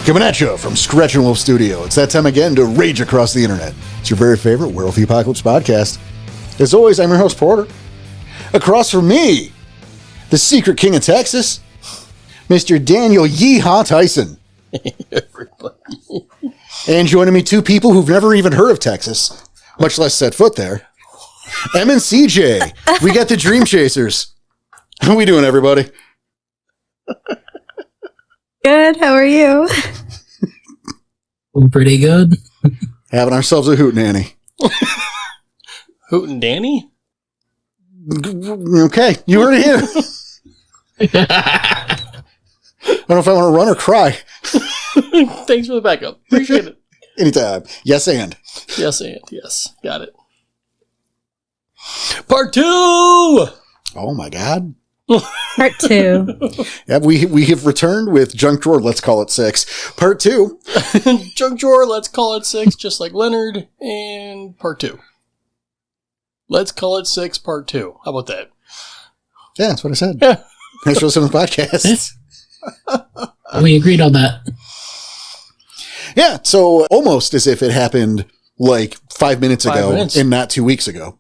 Coming at you from Scratch and Wolf Studio. It's that time again to rage across the internet. It's your very favorite Werewolf the Apocalypse podcast. As always, I'm your host, Porter. Across from me, the secret king of Texas, Mr. Daniel Yeehaw Tyson. Hey, everybody. And joining me, two people who've never even heard of Texas, much less set foot there. Em and CJ. We got the Dream Chasers. How we doing, everybody? Good. How are you? Pretty good. Having ourselves a hootenanny. Hootendanny? Okay, you heard it here. I don't know if I want to run or cry. Thanks for the backup. Appreciate it. Anytime. Yes, and. Yes. Got it. Part 2! Oh, my God. Part 2. Yeah, we have returned with Junk Drawer, let's call it 6. Part 2. Junk drawer, let's call it 6, just like Leonard. And part 2. Let's call it 6, part 2. How about that? Yeah, that's what I said. Yeah. Thanks for listening to the podcast. We agreed on that. Yeah, so almost as if it happened like 5 minutes ago and not 2 weeks ago.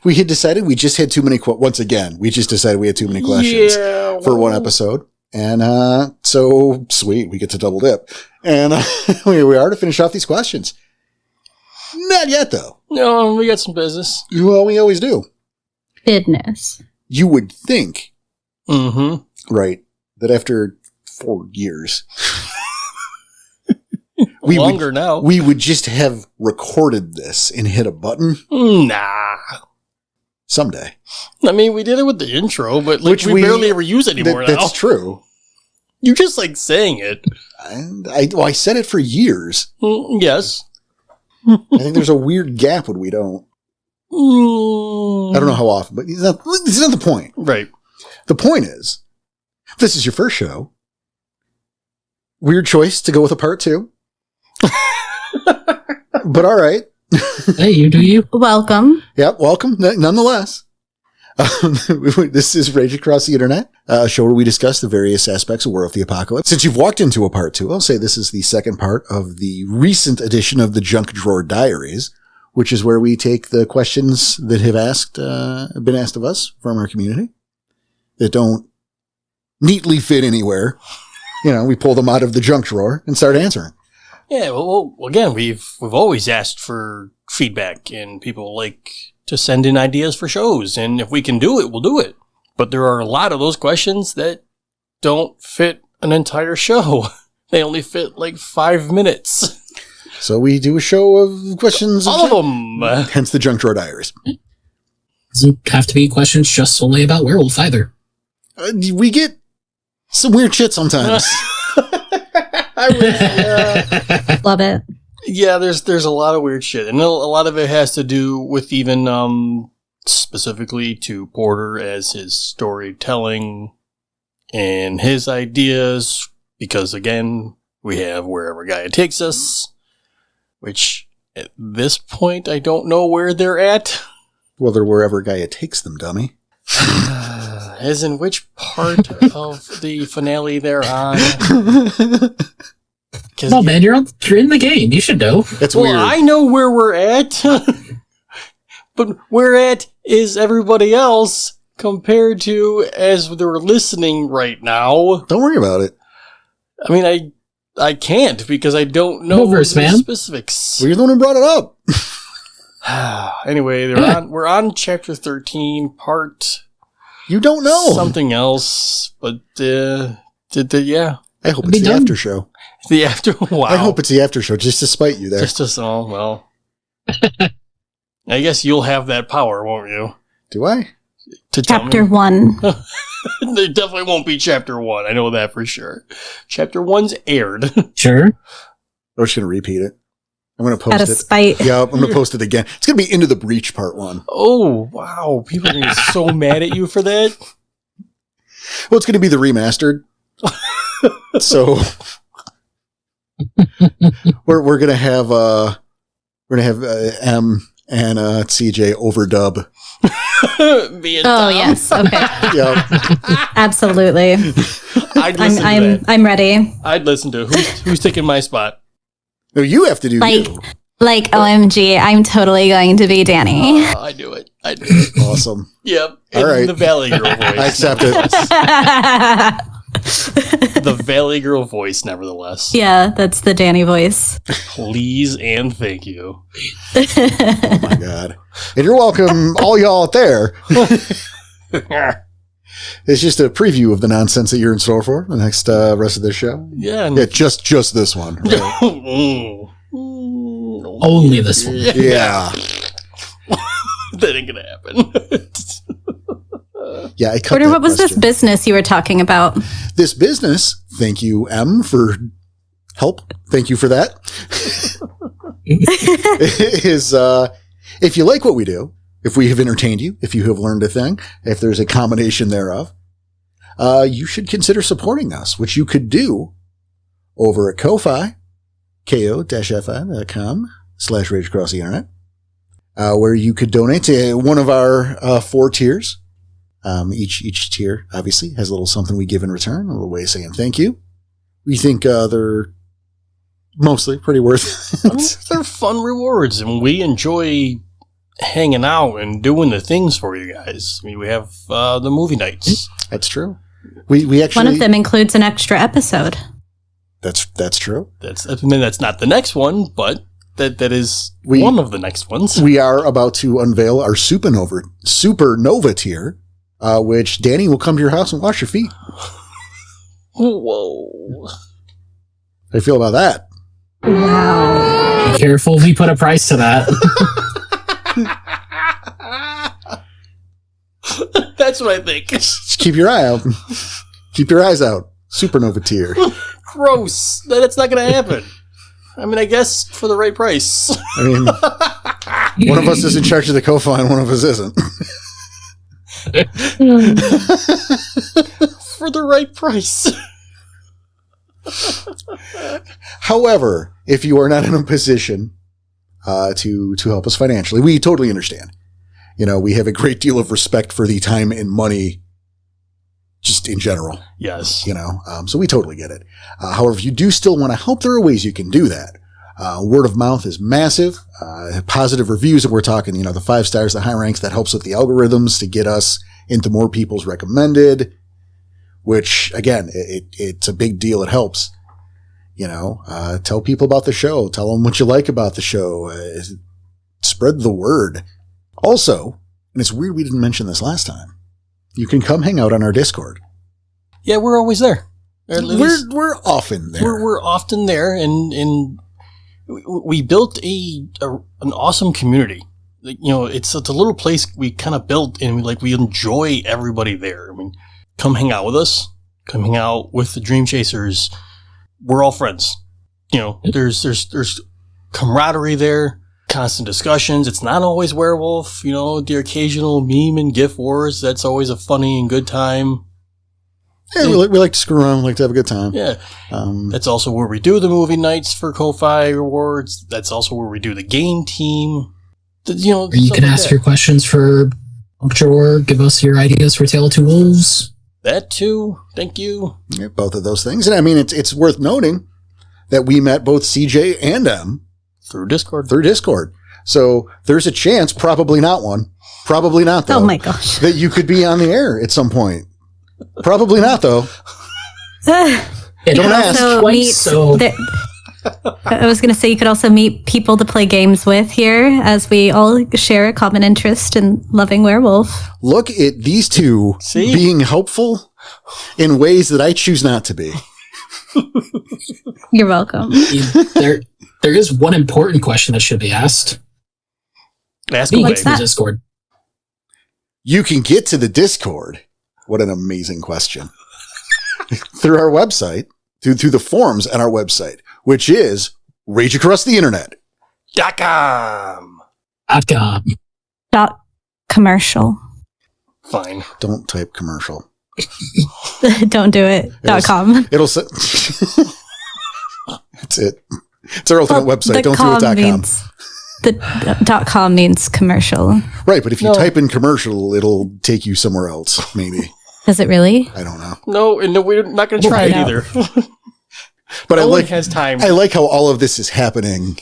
We had decided we just had too many once again, we just decided we had too many questions for one episode. And so, sweet, we get to double dip. And here we are to finish off these questions. Not yet, though. No, we got some business. Well, we always do. Business. You would think, Mm-hmm. right, that after 4 years, now. we would just have recorded this and hit a button. Nah. Someday. I mean, we did it with the intro, but like, we barely ever use it anymore now. That's true. You just like saying it. And I said it for years. Yes. I think there's a weird gap when we don't. I don't know how often, but it's not the point. Right. The point is, if this is your first show, weird choice to go with a part 2. But all right. Hey, you do you? Welcome. Yep, welcome, nonetheless. This is Rage Across the Internet, a show where we discuss the various aspects of Werewolf the Apocalypse. Since you've walked into a part 2, I'll say this is the second part of the recent edition of the Junk Drawer Diaries, which is where we take the questions that have been asked of us from our community that don't neatly fit anywhere. You know, we pull them out of the junk drawer and start answering. Yeah, well, again, we've always asked for feedback, and people like to send in ideas for shows, and if we can do it, we'll do it. But there are a lot of those questions that don't fit an entire show. They only fit like 5 minutes. So we do a show of questions. All of them. Hence the Junk Drawer Diaries. Doesn't have to be questions just solely about werewolf either. We get some weird shit sometimes. I wish, Love it. yeah, there's a lot of weird shit, and a lot of it has to do with even specifically to Porter as his storytelling and his ideas, because again, we have Wherever Gaia Takes Us, which at this point I don't know where they're at. Well, they're wherever Gaia takes them, dummy. As in which part of the finale they're on? No, man, you're in the game. You should know. That's well, weird. I know where we're at, but where at is everybody else compared to as they're listening right now? Don't worry about it. I mean, I can't because I don't know the specifics. Well, you're the one who brought it up. Anyway, we're on chapter 13, part. You don't know something else, but yeah. I hope it's the after show. The after. Wow. I hope it's the after show, just to spite you there. Well. I guess you'll have that power, won't you? Do I? To Chapter 1. There definitely won't be chapter 1. I know that for sure. Chapter 1's aired. Sure. I'm just going to repeat it. I'm going to post Out of it. spite. Yeah, I'm going to post it again. It's going to be Into the Breach part 1. Oh, wow. People are going to be so mad at you for that. Well, it's going to be the remastered. So we're going to have M and CJ overdub Me and Oh Tom. yes, okay, Yeah. absolutely. I'd listen to that. I'm ready. I'd listen to who's taking my spot. No, you have to do Like, you. OMG, I'm totally going to be Danny. I do it. I do it. Awesome. Yep. All In right. the Valley Girl voice. I accept it. The Valley Girl voice, nevertheless. Yeah, that's the Danny voice. Please and thank you. Oh my God. And you're welcome, all y'all out there. It's just a preview of the nonsense that you're in store for the next rest of this show. Yeah. Yeah, just this one. Right? Only this one. Yeah. That ain't gonna happen. Yeah, I cut Porter, that what was this question. business you were talking about? This business, thank you, M, for help. Thank you for that. Is if you like what we do, if we have entertained you, if you have learned a thing, if there's a combination thereof, you should consider supporting us, which you could do over at Ko-Fi, ko-fi.com/Rage Across the Internet, where you could donate to one of our 4 tiers. Each tier obviously has a little something we give in return, a little way of saying thank you. We think they're mostly pretty worth I mean, it. they're fun rewards, and we enjoy hanging out and doing the things for you guys. I mean, we have the movie nights. That's true. We actually One of them includes an extra episode. That's true. That's not the next one, but that is We- one of the next ones. We are about to unveil our supernova tier, which Danny will come to your house and wash your feet. Whoa. How do you feel about that? Wow. Be careful if you put a price to that. That's what I think. Just keep your eye out. Keep your eyes out. Supernova tier. Gross. That's not going to happen. I mean, I guess for the right price. I mean, one of us is in charge of the Ko-Fi and one of us isn't. For the right price. However, if you are not in a position to help us financially, we totally understand. You know, we have a great deal of respect for the time and money just in general, Yes. you know, so we totally get it. However, if you do still want to help, there are ways you can do that. Word of mouth is massive. Positive reviews, and we're talking, you know, the 5 stars, the high ranks, that helps with the algorithms to get us into more people's recommended, which again, it's a big deal. It helps, you know, tell people about the show, tell them what you like about the show, spread the word. Also, and it's weird we didn't mention this last time, you can come hang out on our Discord. Yeah, we're always there. Or at least We're often there. we're often there, and we built an awesome community. Like, you know, it's a little place we kind of built, and we enjoy everybody there. I mean, come hang out with us. Come hang out with the Dream Chasers. We're all friends. You know, there's camaraderie there. Constant discussions. It's not always werewolf, you know, the occasional meme and GIF wars. That's always a funny and good time. Yeah, we like to screw around. We like to have a good time. Yeah. That's also where we do the movie nights for Ko-Fi rewards. That's also where we do the game team. You know, Or you stuff can like ask that. your questions for Puncture or give us your ideas for Tale of Two Wolves. That too. Thank you. Yeah, both of those things. And I mean, it's worth noting that we met both CJ and M Through Discord. through Discord. So there's a chance, probably not one, probably not though, Oh my gosh. that you could be on the air at some point. Probably not though. It Don't happens ask. twice, so I was going to say you could also meet people to play games with here, as we all share a common interest in loving werewolf. Look at these two See? being helpful in ways that I choose not to be. You're welcome. there is one important question that should be asked. Ask Being away. What's in the that? Discord. You can get to the Discord. What an amazing question. Through our website, through the forums on our website, which is Rage Across the Internet. .com. .com. .commercial. Fine. Don't type commercial. Don't do it. Yes. .com. It'll say. That's it. It's our alternate website. The Don't do com it .com. means, the .com means commercial. Right, but if you No. type in commercial, it'll take you somewhere else, maybe. Does it really? I don't know. No, and no, we're not going to try it No. either. But no I one like has time. I like how all of this is happening.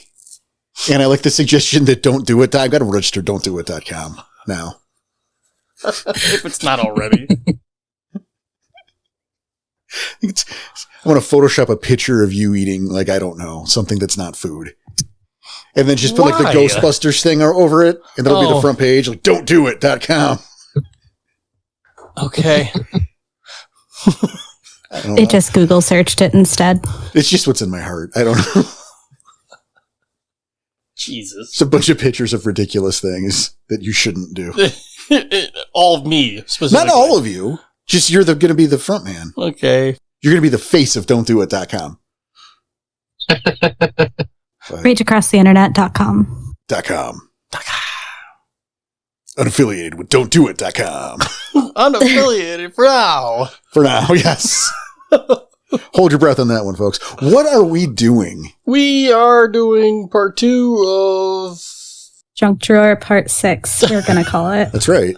And I like the suggestion that don't do it. I've got to register don'tdoit.com now. if it's not already. I want to Photoshop a picture of you eating, like, I don't know, something that's not food. And then just put like the Why? Ghostbusters thing over it. And that'll be the Oh. front page, like, don'tdoit.com. Okay. I don't know. It just Google searched it instead. It's just what's in my heart. I don't know. Jesus. It's a bunch of pictures of ridiculous things that you shouldn't do. All of me, specifically. Not all of you. Just you're going to be the front man. Okay. You're going to be the face of don'tdoit.com. RageAcrossTheInternet.com. .com. Unaffiliated with don'tdoit.com. Unaffiliated for now. For now, yes. Hold your breath on that one, folks. What are we doing? We are doing part 2 of... Junk Drawer Part 6, we're going to call it. That's right.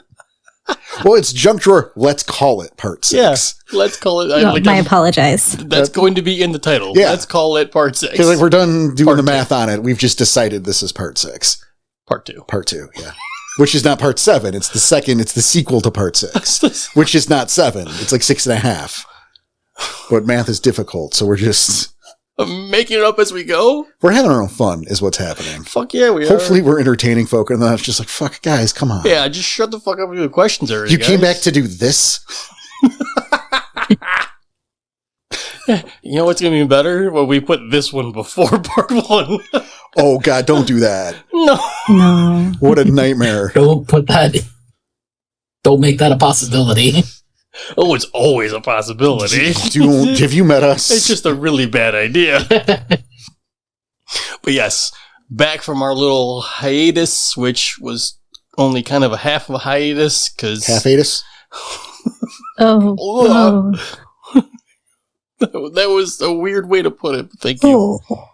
Well, it's Junk Drawer. Let's call it part 6. Yeah, let's call it... No, I apologize. That's going to be in the title. Yeah. Let's call it part 6. Because like we're done doing Part the two. math on it. We've just decided this is part 6. Part 2. Part 2, yeah. Which is not part 7. It's the second. It's the sequel to part 6. Which is not 7. It's like 6.5. But math is difficult, so we're just... Making it up as we go? We're having our own fun, is what's happening. Fuck yeah, we are. Hopefully we're entertaining folk, and then it's just like, fuck, guys, come on. Yeah, just shut the fuck up with the questions already, You came guys. back to do this? You know what's going to be better? Well, we put this one before part 1. Oh, God, don't do that. No. No. What a nightmare. Don't put that. Don't make that a possibility. Oh, it's always a possibility. Have you met us? It's just a really bad idea. But yes, back from our little hiatus, which was only kind of a half of a hiatus, because... Half-atus? Oh. Oh. That was a weird way to put it. Thank you. Oh.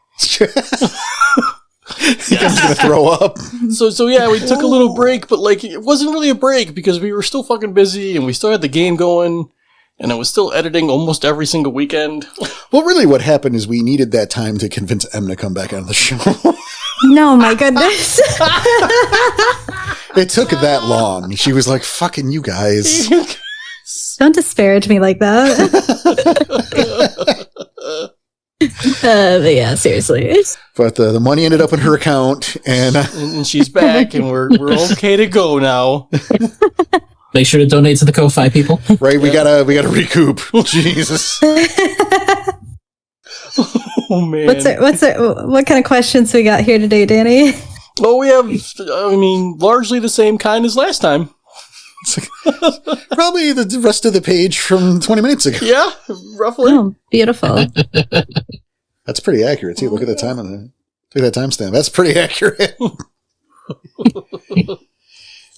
Think I'm going to throw up? So yeah, we took a little break, but like it wasn't really a break because we were still fucking busy and we still had the game going and I was still editing almost every single weekend. Well, really what happened is we needed that time to convince Em to come back on the show. No, my goodness. It took that long. She was like, fucking you guys. Don't disparage me like that. But yeah, seriously. But the money ended up in her account, and And she's back and we're okay to go now. Make sure to donate to the Ko-Fi people. right, we gotta recoup. Jesus. Oh man. What kind of questions we got here today, Danny? Well, we have, I mean, largely the same kind as last time. Probably the rest of the page from 20 minutes ago. Yeah, roughly. Oh, beautiful. That's pretty accurate, too. Look at the time on it. Look at that timestamp. That's pretty accurate.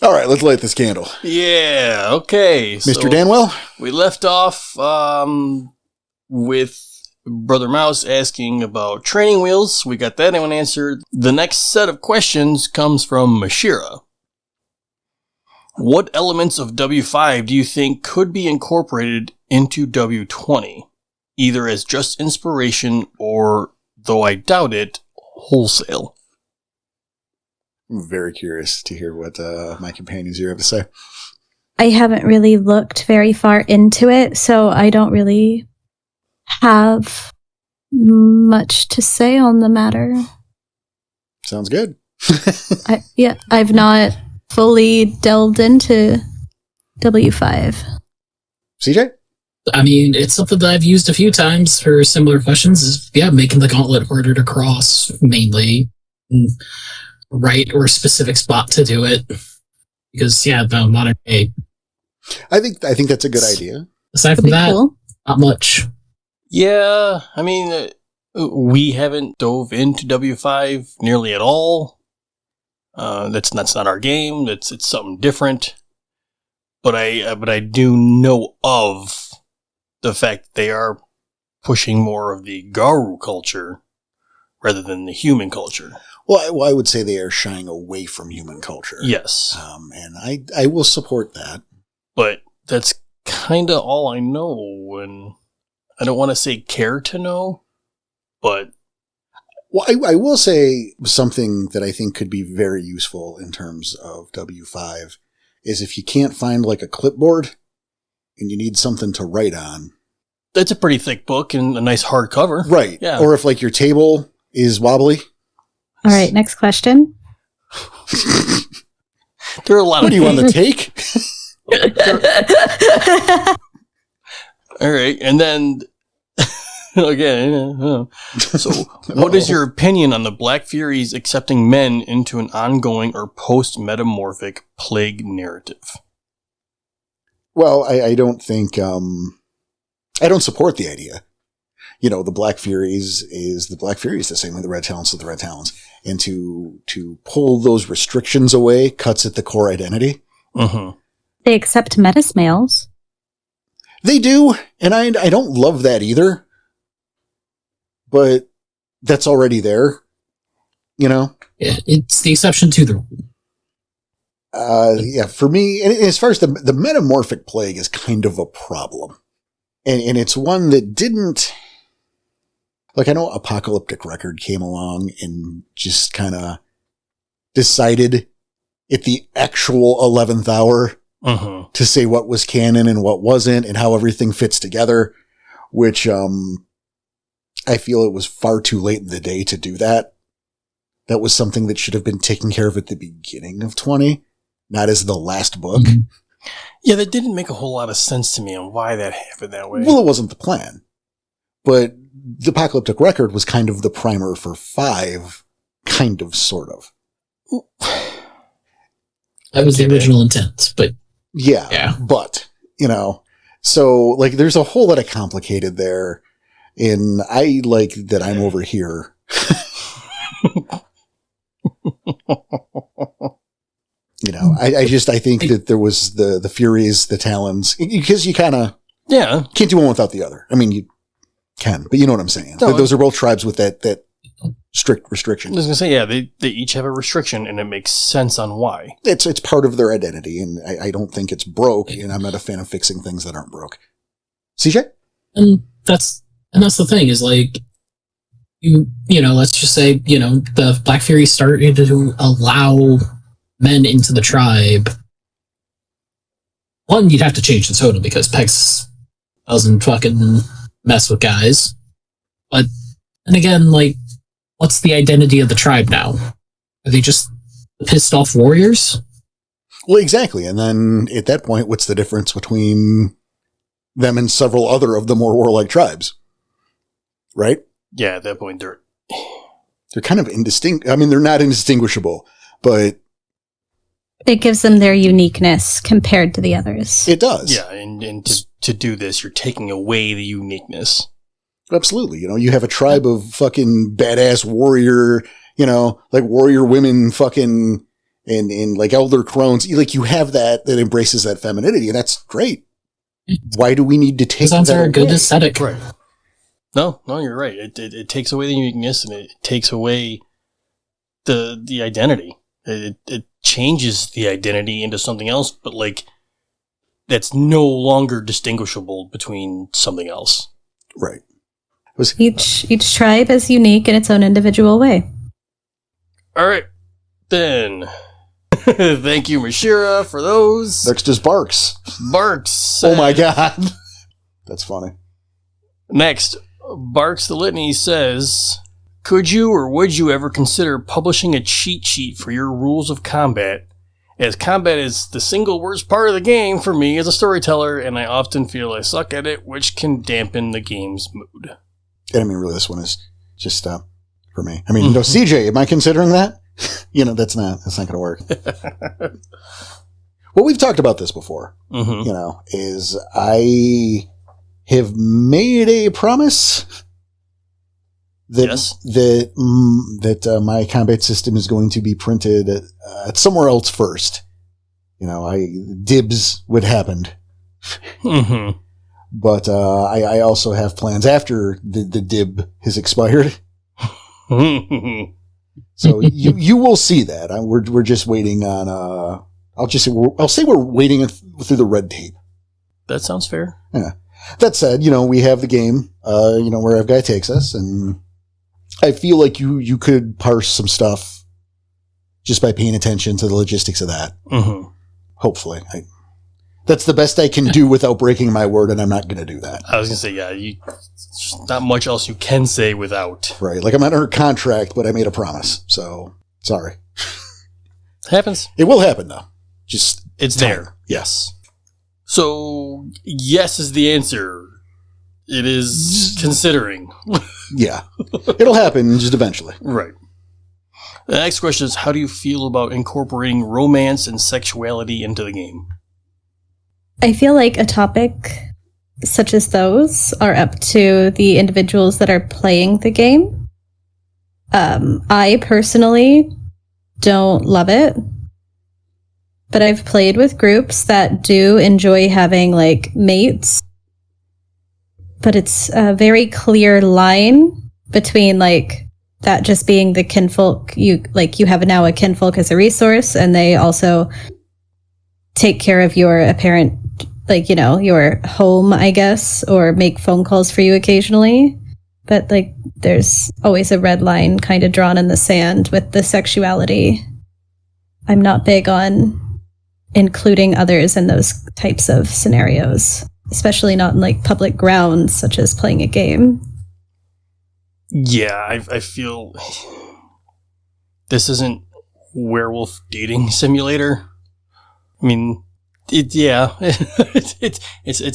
All right, let's light this candle. Yeah, okay. Mr. So Danwell? we left off with Brother Mouse asking about training wheels. We got that one answered. The next set of questions comes from Mashira. What elements of W5 do you think could be incorporated into W20? Either as just inspiration or, though I doubt it, wholesale. I'm very curious to hear what my companions here have to say. I haven't really looked very far into it, so I don't really have much to say on the matter. Sounds good. I've not fully delved into W5. CJ? I mean, it's something that I've used a few times for similar questions. Is making the gauntlet harder to cross, mainly. Right or specific spot to do it. Because, the modern day. I think that's a good idea. Aside Could from be that, cool. not much. Yeah, I mean, we haven't dove into W5 nearly at all. That's not our game. It's something different. But I do know of the fact that they are pushing more of the Garu culture rather than the human culture. Well, I would say they are shying away from human culture. Yes. And I will support that. But that's kind of all I know, and I don't want to say care to know, but... Well, I will say something that I think could be very useful in terms of W5 is if you can't find like a clipboard and you need something to write on. That's a pretty thick book and a nice hardcover. Right. Yeah. Or if like your table is wobbly. All right, next question. There are a lot What of... do you want to take? All right, and then... Again, so what is your opinion on the Black Furies accepting men into an ongoing or post-metamorphic plague narrative? Well, I don't think, I don't support the idea. You know, the Black Furies is the Black Furies, the same way the Red Talons are the Red Talons. And to pull those restrictions away cuts at the core identity. Mm-hmm. They accept metis males. They do, and I don't love that either. But that's already there, you know? Yeah, it's the exception to the rule. Yeah, for me, and as far as the metamorphic plague is kind of a problem. And it's one that didn't, like, I know Apocalyptic Record came along and just kind of decided at the actual 11th hour to say what was canon and what wasn't and how everything fits together, which, I feel it was far too late in the day to do that. That was something that should have been taken care of at the beginning of 20, not as the last book. Mm-hmm. Yeah, that didn't make a whole lot of sense to me on why that happened that way. Well, it wasn't the plan. But the Apocalyptic Record was kind of the primer for 5, kind of, sort of. That was the original intent, but... Yeah, but, you know, so, like, there's a whole lot of complicated there. And I like that I'm over here. You know, I think that there was the Furies, the Talons, because you kind of can't do one without the other. I mean, you can, but you know what I'm saying. No, those are both tribes with that strict restriction. I was going to say, yeah, they each have a restriction, and it makes sense on why. It's part of their identity, and I don't think it's broke, and I'm not a fan of fixing things that aren't broke. CJ? And that's the thing is, like, you know, let's just say, you know, the Black Fury started to allow men into the tribe. One, you'd have to change the totem because Pex doesn't fucking mess with guys. But, and again, like, what's the identity of the tribe now? Are they just pissed off warriors? Well, exactly. And then at that point, what's the difference between them and several other of the more warlike tribes? Right? Yeah, at that point, they're kind of indistinct. I mean, they're not indistinguishable, but It gives them their uniqueness compared to the others. it does. yeah, and to do this, you're taking away the uniqueness. Absolutely. You know, you have a tribe of fucking badass warrior, you know, like warrior women fucking and like elder crones. Like you have that embraces that femininity, and that's great. Why do we need to take Sounds that like a good away? aesthetic. Right. No, you're right. It takes away the uniqueness, and it takes away the identity. It changes the identity into something else, but like that's no longer distinguishable between something else. Right. Each tribe is unique in its own individual way. All right, then. Thank you, Mashira, for those. Next is Barks. Barks. Oh my god. That's funny. Next, Barks the Litany says, could you or would you ever consider publishing a cheat sheet for your rules of combat? As combat is the single worst part of the game for me as a storyteller, and I often feel I suck at it, which can dampen the game's mood. And I mean, really, this one is just for me. I mean, no, CJ, am I considering that? You know, that's not going to work. Well, we've talked about this before, Mm-hmm. you know, is I have made a promise that Yes. that my combat system is going to be printed at somewhere else first. You know, dibs would happen, Mm-hmm. but I also have plans after the dib has expired. Mm-hmm. So you will see that. We're just waiting on. I'll say we're waiting through the red tape. That sounds fair. Yeah. That said, we have the game. Where our guy takes us, and I feel like you could parse some stuff just by paying attention to the logistics of that. Mm-hmm. Hopefully, that's the best I can do without breaking my word, and I'm not going to do that. I was going to say, yeah, there's not much else you can say without. Right. Like I'm not under contract, but I made a promise. So sorry. Happens. It will happen though. Just it's time. there. Yes. So yes is the answer. It is considering. Yeah. It'll happen just eventually. Right. The next question is, how do you feel about incorporating romance and sexuality into the game? I feel like a topic such as those are up to the individuals that are playing the game. I personally don't love it, but I've played with groups that do enjoy having like mates. But it's a very clear line between like that just being the kinfolk. You have now a kinfolk as a resource, and they also take care of your apparent, your home, I guess, or make phone calls for you occasionally. But like, there's always a red line kind of drawn in the sand with the sexuality. I'm not big on including others in those types of scenarios, especially not in like public grounds such as playing a game. Yeah, I feel this isn't werewolf dating simulator. I mean, it's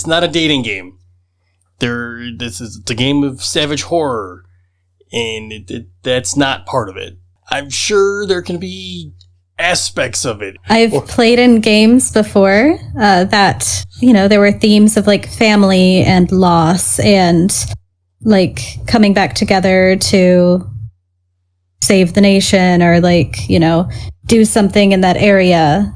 not a dating game. It's a game of savage horror, and that's not part of it. I'm sure there can be aspects of it. I've played in games before that, there were themes of like family and loss and like coming back together to save the nation or do something in that area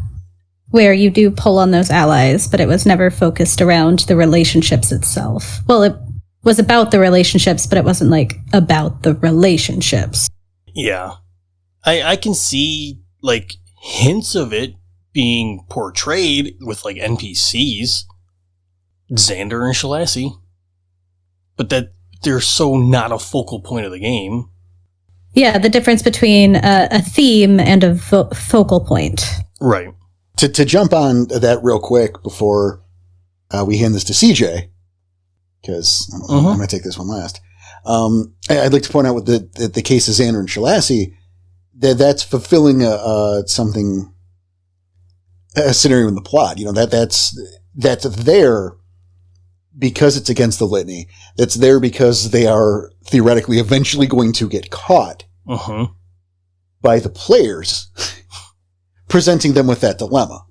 where you do pull on those allies, but it was never focused around the relationships itself. Well, it was about the relationships, but it wasn't like about the relationships. Yeah. I can see like hints of it being portrayed with like NPCs, Xander and Shalasi, but that they're so not a focal point of the game. Yeah, the difference between a theme and a focal point. Right. To jump on that real quick before we hand this to CJ, because I'm going to take this one last. I'd like to point out with the case of Xander and Shalasi, that's fulfilling a scenario in the plot. That's there because it's against the litany. That's there because they are theoretically eventually going to get caught by the players, presenting them with that dilemma.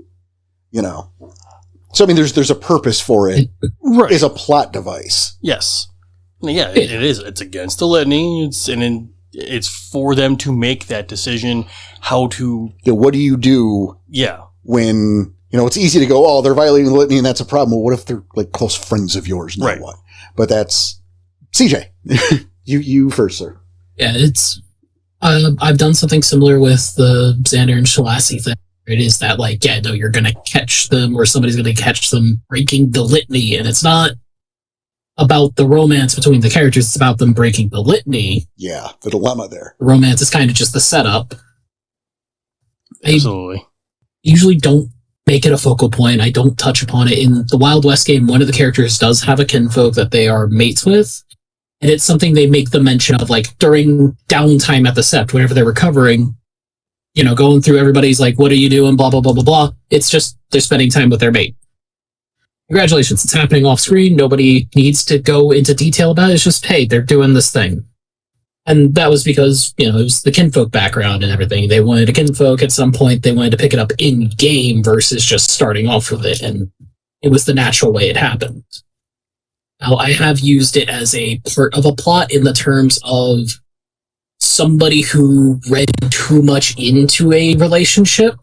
So I mean, there's a purpose for it. Right. It's a plot device. Yes. Yeah, it is. It's against the litany. It's for them to make that decision. How to? What do you do? Yeah. When it's easy to go, they're violating the litany, and that's a problem. Well, what if they're like close friends of yours? Now right. What? But that's CJ. you first, sir. Yeah, it's. I've done something similar with the Xander and Shalasi thing. It is that you're going to catch them, or somebody's going to catch them breaking the litany, and it's not about the romance between the characters. It's about them breaking the litany. Yeah, the dilemma there. The romance is kind of just the setup. Absolutely. I usually don't make it a focal point. I don't touch upon it. In the Wild West game, one of the characters does have a kinfolk that they are mates with, and it's something they make the mention of, during downtime at the Sept, whenever they're recovering, going through everybody's what are you doing, blah, blah, blah, blah, blah. It's just they're spending time with their mate. Congratulations, it's happening off screen. Nobody needs to go into detail about it. It's just, hey, they're doing this thing. And that was because, it was the kinfolk background and everything. They wanted a kinfolk at some point. They wanted to pick it up in game versus just starting off with it. And it was the natural way it happened. Now, I have used it as a part of a plot in the terms of somebody who read too much into a relationship.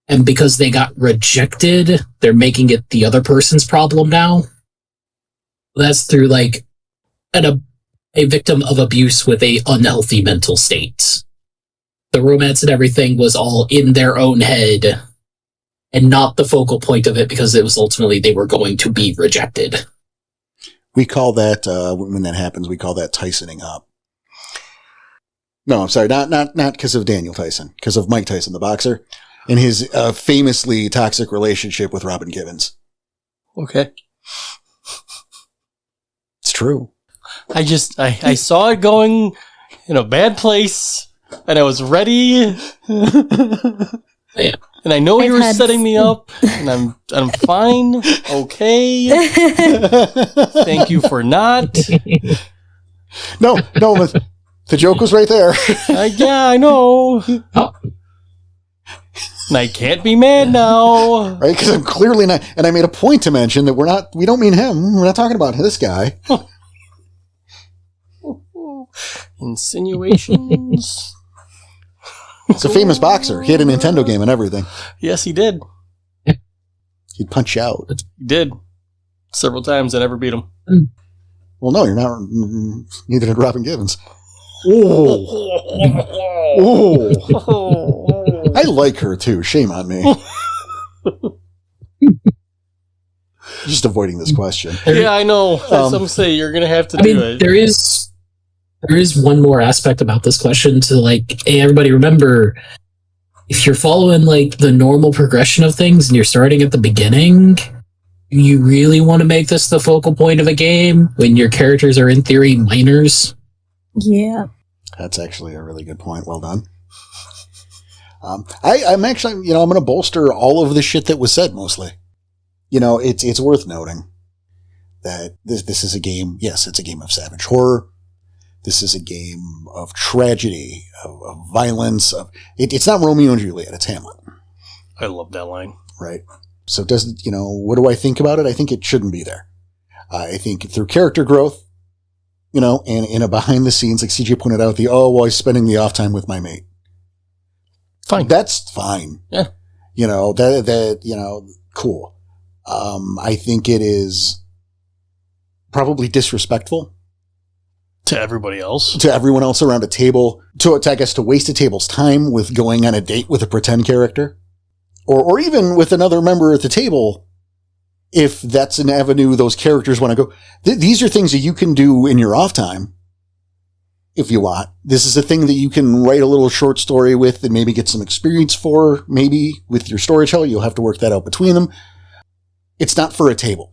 And because they got rejected, they're making it the other person's problem now. That's through a victim of abuse with a unhealthy mental state. The romance and everything was all in their own head and not the focal point of it because it was ultimately they were going to be rejected. We call that, when that happens, we call that Tysoning up. No, I'm sorry, not because of Daniel Tyson, because of Mike Tyson, the boxer, and his famously toxic relationship with Robin Givens. Okay. It's true. I saw it going in a bad place, and I was ready. Yeah. And I know you I've were had- setting me up, and I'm fine. Okay. Thank you for not. No, the joke was right there. Yeah, I know. And I can't be mad now. Right? Because I'm clearly not, and I made a point to mention that we don't mean him. We're not talking about this guy. Insinuations. He's a famous boxer. He had a Nintendo game and everything. Yes, he did. He'd punch you out. He did. Several times. I never beat him. Well, no, you're not. Neither did Robin Givens. Oh. I like her too. Shame on me. Just avoiding this question. Yeah, I know. Some say you're gonna have to do it. There is one more aspect about this question to hey, everybody remember, if you're following the normal progression of things and you're starting at the beginning, you really want to make this the focal point of a game when your characters are in theory minors. Yeah. That's actually a really good point. Well done. I'm actually, I'm going to bolster all of the shit that was said mostly. It's worth noting that this is a game. Yes, it's a game of savage horror. This is a game of tragedy, of violence. It's not Romeo and Juliet. It's Hamlet. I love that line. Right. So what do I think about it? I think it shouldn't be there. I think through character growth, and in a behind the scenes, like CJ pointed out, he's spending the off time with my mate. Fine. That's fine. Yeah. Cool. I think it is probably disrespectful To everybody else. to everyone else around a table, to waste a table's time with going on a date with a pretend character, or even with another member at the table, if that's an avenue those characters want to go. These are things that you can do in your off time, if you want. This is a thing that you can write a little short story with and maybe get some experience for, maybe with your storyteller. You'll have to work that out between them. It's not for a table.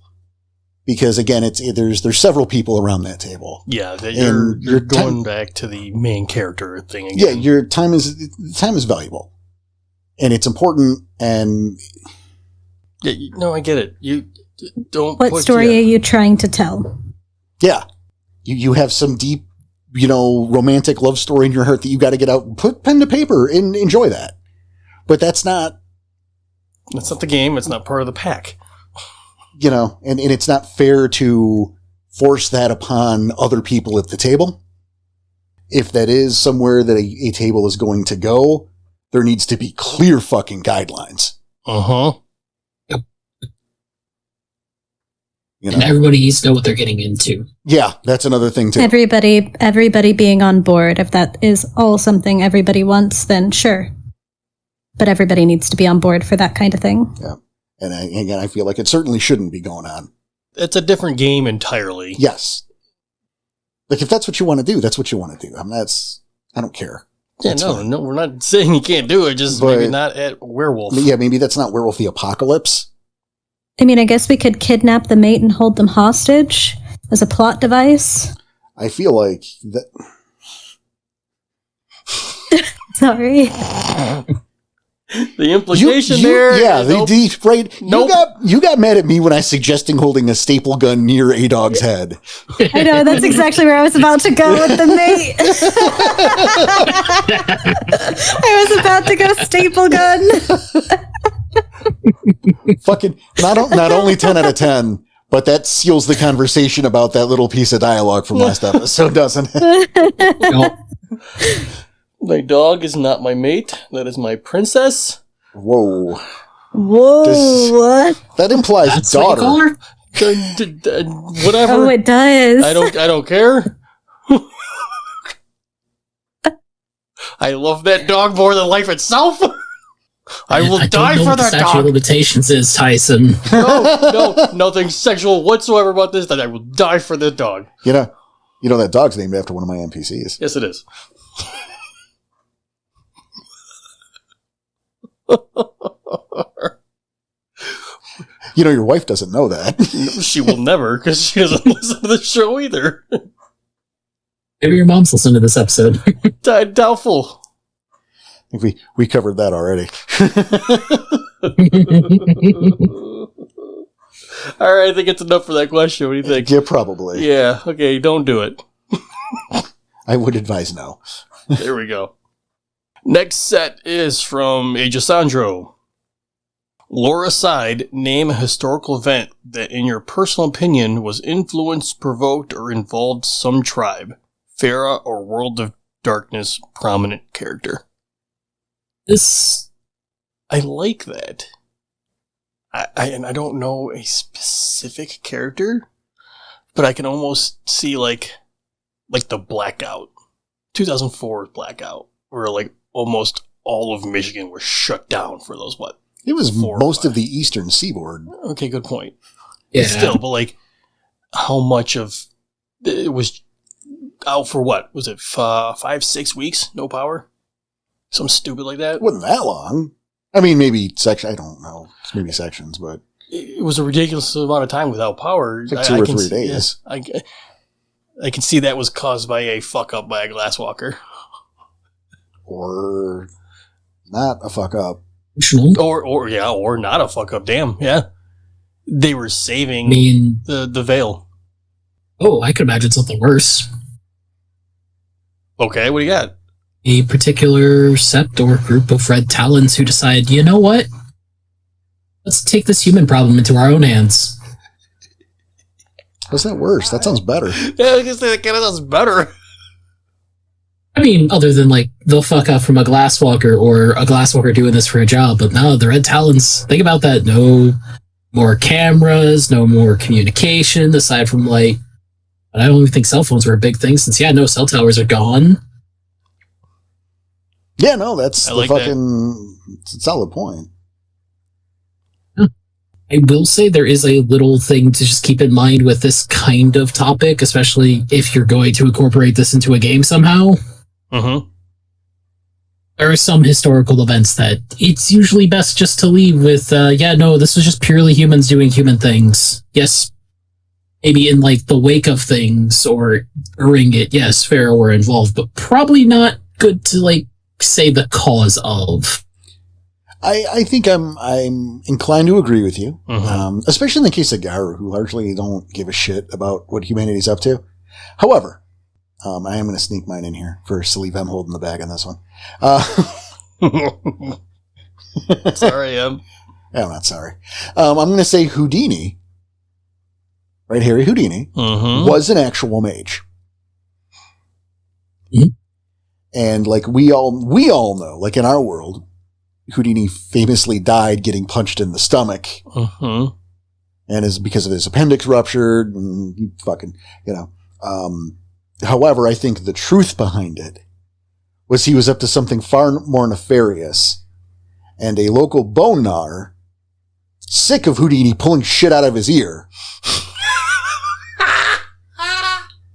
Because again, there's several people around that table. Yeah, that And you're your going time- back to the main character thing again. Yeah, your time is valuable, and it's important. And Yeah, no, I get it. You don't. What story are you trying to tell? yeah, you have some deep, romantic love story in your heart that you got to get out, put pen to paper, and enjoy that. But that's not, That's not the game. It's not part of the pack. and it's not fair to force that upon other people at the table. If that is somewhere that a table is going to go, there needs to be clear fucking guidelines. Uh-huh. And everybody needs to know what they're getting into. Yeah, that's another thing too. Everybody being on board. If that is all something everybody wants, then sure. But everybody needs to be on board for that kind of thing. Yeah. And I feel like it certainly shouldn't be going on. It's a different game entirely. Yes. Like, if that's what you want to do, that's what you want to do. I don't care. Yeah, That's fine. no, we're not saying you can't do it, just But- maybe not at Werewolf. Yeah, maybe that's not Werewolf the Apocalypse. I mean, I guess we could kidnap the mate and hold them hostage as a plot device. I feel like that. Sorry. The implication there. Yeah, is right. Nope. You got mad at me when I suggesting holding a staple gun near a dog's head. I know, that's exactly where I was about to go with the mate. I was about to go staple gun. Fucking not only 10 out of 10, but that seals the conversation about that little piece of dialogue from last episode, doesn't it? My dog is not my mate. That is my princess. Whoa. Whoa, what? That implies That's what you daughter. call her? Whatever. Oh, it does. I don't care. I love that dog more than life itself. I will die don't know for what the that statute of dog. limitations is, Tyson. No, nothing sexual whatsoever about this. That I will die for the dog. You know that dog's named after one of my NPCs. Yes, it is. You know, your wife doesn't know that. She will never, because she doesn't listen to the show either. Maybe your mom's listening to this episode. Doubtful. I think we covered that already. All right, I think it's enough for that question. What do you think? Yeah, probably. Yeah, okay, don't do it. I would advise no. There we go. Next set is from Agisandro. Lore aside, name a historical event that, in your personal opinion, was influenced, provoked, or involved some tribe, Farah, or World of Darkness prominent character. I like that. And I don't know a specific character, but I can almost see like the Blackout, 2004 Blackout, where like almost all of Michigan was shut down for those It was 4 or most 5. of the eastern seaboard. Okay, good point. Yeah. Still, but like, how much of it was out for what? Was it 5-6 weeks? No power? Something stupid like that? It wasn't that long. I mean, maybe section. I don't know. Maybe sections, but It was a ridiculous amount of time without power. It's like 2 or 3 see- days. yeah, I can see that was caused by a fuck up by a glasswalker. or not a fuck up. Or not a fuck up. Damn, yeah. They were I saving mean, the veil. oh, I could imagine something worse. Okay, what do you got? A particular sept or group of red talons who decide, you know what? Let's take this human problem into our own hands. How's that worse? That sounds better. Yeah, I guess that kind of does better. I mean, other than like they'll fuck up from a glasswalker or a glasswalker doing this for a job, but no, the red talons, think about that. No more cameras, no more communication, aside from like, I don't even think cell phones were a big thing since, no cell towers are gone. Yeah, no, that's I the like fucking it's a solid point. I will say there is a little thing to just keep in mind with this kind of topic, especially if you're going to incorporate this into a game somehow. Mm-hmm. There are some historical events that it's usually best just to leave with, this was just purely humans doing human things. Yes, maybe in like the wake of things or during it, yes, Pharaoh were involved, but probably not good to like say the cause of. I think I'm inclined to agree with you, Mhm. especially in the case of Garu, who largely don't give a shit about what humanity's up to. However, I am going to sneak mine in here for Sleeve. I'm holding the bag on this one. Sorry, I'm not sorry. I'm going to say Houdini, right? Harry Houdini Mm-hmm. was an actual mage. Mhm. And like we all know, like in our world, Houdini famously died getting punched in the stomach, Mm-hmm. and is because of his appendix ruptured and he fucking, however, I think the truth behind it was he was up to something far more nefarious, and a local bone gnawer, sick of Houdini pulling shit out of his ear,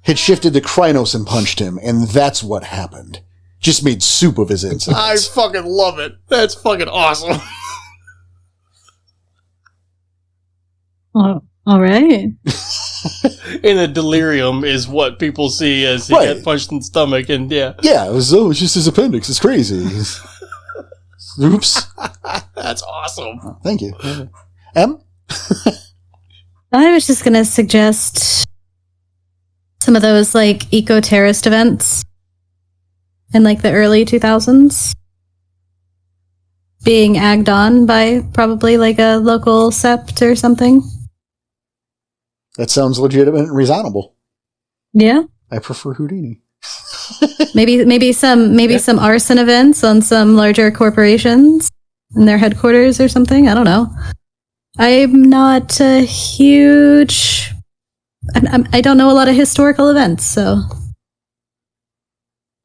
had shifted to Krynos and punched him, and that's what happened. Just made soup of his I insides. fucking love it. That's fucking awesome. Oh, all right. And the delirium is what people see as he Right. got punched in the stomach, and yeah. Yeah, it's just his appendix. It's crazy. Oops. That's awesome. Oh, thank you. M? I was just going to suggest some of those like eco-terrorist events in like the early 2000s being agged on by probably like a local sept or something. That sounds legitimate and reasonable. Yeah. I prefer Houdini. Maybe some arson events on some larger corporations in their headquarters or something. I don't know. I'm not a huge. I don't know a lot of historical events, so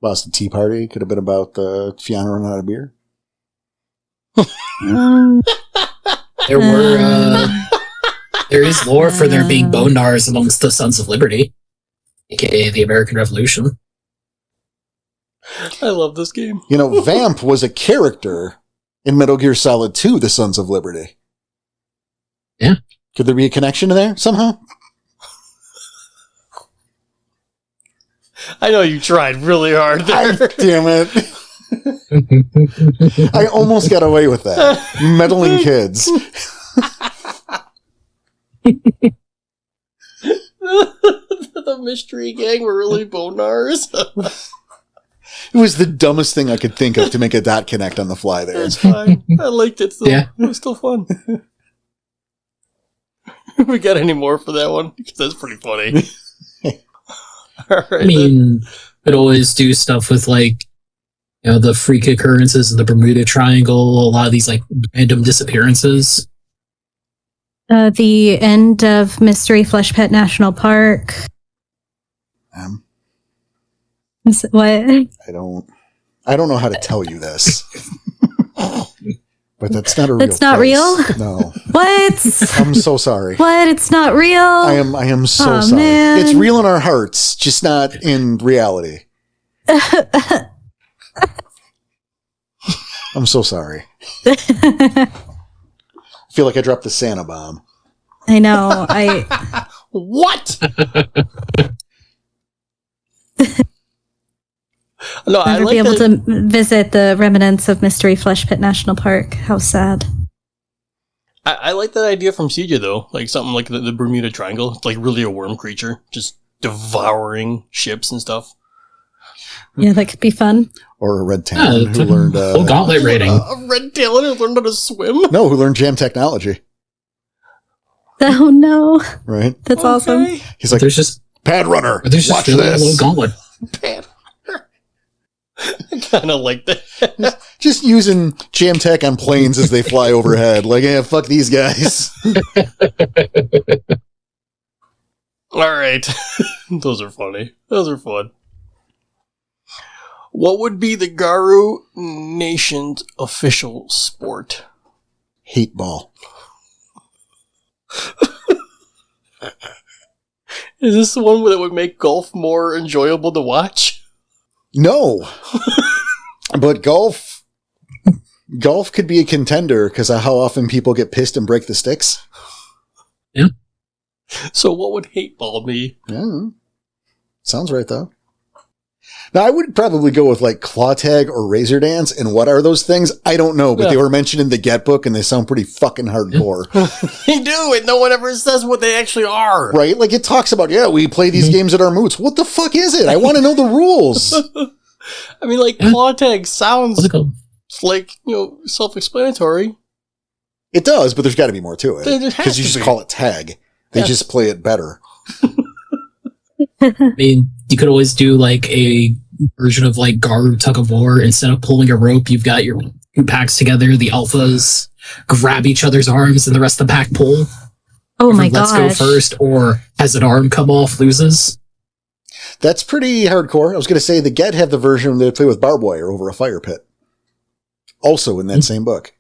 Boston Tea Party could have been about Fiona running out of beer. There were there is lore for there being Bonars amongst the Sons of Liberty, aka the American Revolution. I love this game. You know, Vamp was a character in Metal Gear Solid 2, The Sons of Liberty. Yeah. Could there be a connection to there somehow? I know you tried really hard there. Damn it. I almost got away with that. Meddling kids. The mystery gang were really bonars. It was the dumbest thing I could think of to make a dot connect on the fly there. It's fine. I liked it still. Yeah. It was still fun. We got any more for that one? Because that's pretty funny. All right. I mean, could always do stuff with like, you know, the freak occurrences of the Bermuda Triangle, a lot of these like random disappearances. The end of Mystery Flesh Pet National Park. What? I don't know how to tell you this. But that's not a real That's not place. real? No. What? I'm so sorry. What? It's not real? I am so Oh, sorry. man. It's real in our hearts, just not in reality. I'm so sorry. I feel like I dropped the Santa bomb. I know. What? No, I Never like be able that. to visit the remnants of Mystery Flesh Pit National Park. How sad. I like that idea from CJ though, like something like the Bermuda Triangle. It's like really a worm creature, just devouring ships and stuff. Yeah, that could be fun. Or a red Talon who the learned... whole gauntlet rating. A red Talon who learned how to swim. No, who learned jam technology, Oh no. right? That's awesome. Okay. He's like, There's just Pad Runner, there's just watch really a little this. gauntlet. Bad. I kind of like that. Just using jam tech on planes as they fly overhead. Like, yeah, fuck these guys. All right. Those are funny. Those are fun. What would be the Garu Nation's official sport? Hate ball. Is this the one that would make golf more enjoyable to watch? No. But golf could be a contender because of how often people get pissed and break the sticks. So what would hate ball be? Yeah. Sounds right, though. Now, I would probably go with like claw tag or razor dance. And what are those things? I don't know, but Yeah. they were mentioned in the Get book and they sound pretty fucking hardcore. They do, and no one ever says what they actually are. Right? Like it talks about, yeah, we play these games at our moots. What the fuck is it? I want to know the rules. I mean, like, claw tag sounds What's it called? like, self-explanatory. It does, but there's got to be more to it. There has Because you to just be. call it tag. They Yeah. just play it better. I mean, you could always do like a version of like Garu Tug of War. Instead of pulling a rope, you've got your two packs together. The alphas grab each other's arms, and the rest of the pack pull. Oh my Let's gosh. go first, or has an arm come off, loses. That's pretty hardcore. I was going to say the Get have the version where they play with barbed wire over a fire pit. Also in that same book.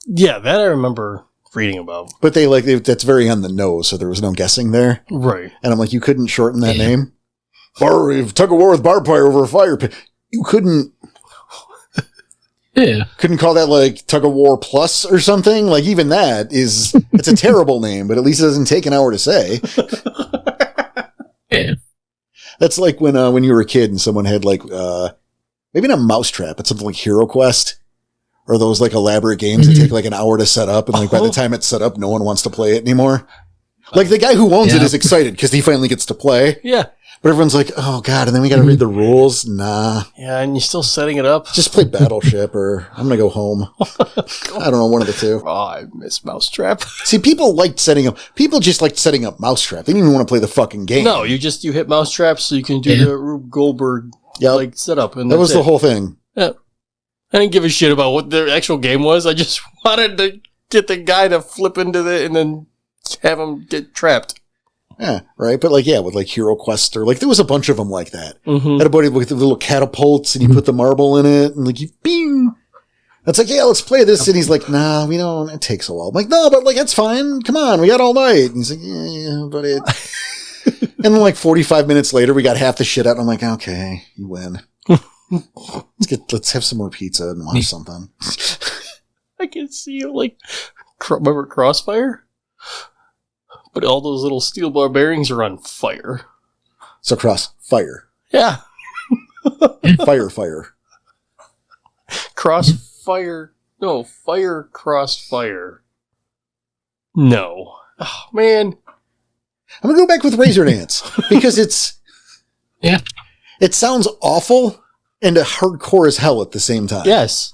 Yeah, that I remember reading about. But that's very on the nose, so there was no guessing there. Right. And I'm like, you couldn't shorten that Yeah. name? Tug of war with barbed wire over a fire pit. You couldn't Yeah. call that like Tug of War Plus or something? Like even that it's a terrible name, but at least it doesn't take an hour to say. Yeah. That's like when you were a kid and someone had like, maybe not Mousetrap, but something like Hero Quest. Or those like elaborate games that take like an hour to set up, and like by the time it's set up, no one wants to play it anymore. Like the guy who owns it Yeah. is excited because he finally gets to play, Yeah. but everyone's like, "Oh god!" And then we got to read the rules. Nah, Yeah, and you're still setting it up. just play Battleship, or I'm gonna go home. I don't know, one of the two. Oh, I miss Mousetrap. See, people liked setting up. People just liked setting up Mousetrap. They didn't even want to play the fucking game. No, you hit Mousetrap so you can do Yeah. the Rube Goldberg Yep. setup. And that was that's the it. whole thing. Yeah. I didn't give a shit about what the actual game was. I just wanted to get the guy to flip into it and then have him get trapped. Yeah, right. But like, yeah, with like Hero Quest or like, there was a bunch of them like that. Mm-hmm. Had a buddy with the little catapults and you put the marble in it and like you bing. It's like, yeah, let's play this. And he's like, nah, we don't. It takes a while. I'm like, no, but like, it's fine. Come on. We got all night. And he's like, yeah, but it. And then like 45 minutes later, we got half the shit out. And I'm like, okay, you win. Let's have some more pizza and watch something. I can see you like, remember Crossfire? But all those little steel bar bearings are on fire. So fire. Yeah. Fire. Crossfire. No, fire, crossfire. No. Oh, man. I'm going to go back with Razor Dance because it's. Yeah. It sounds awful and hardcore as hell at the same time. Yes.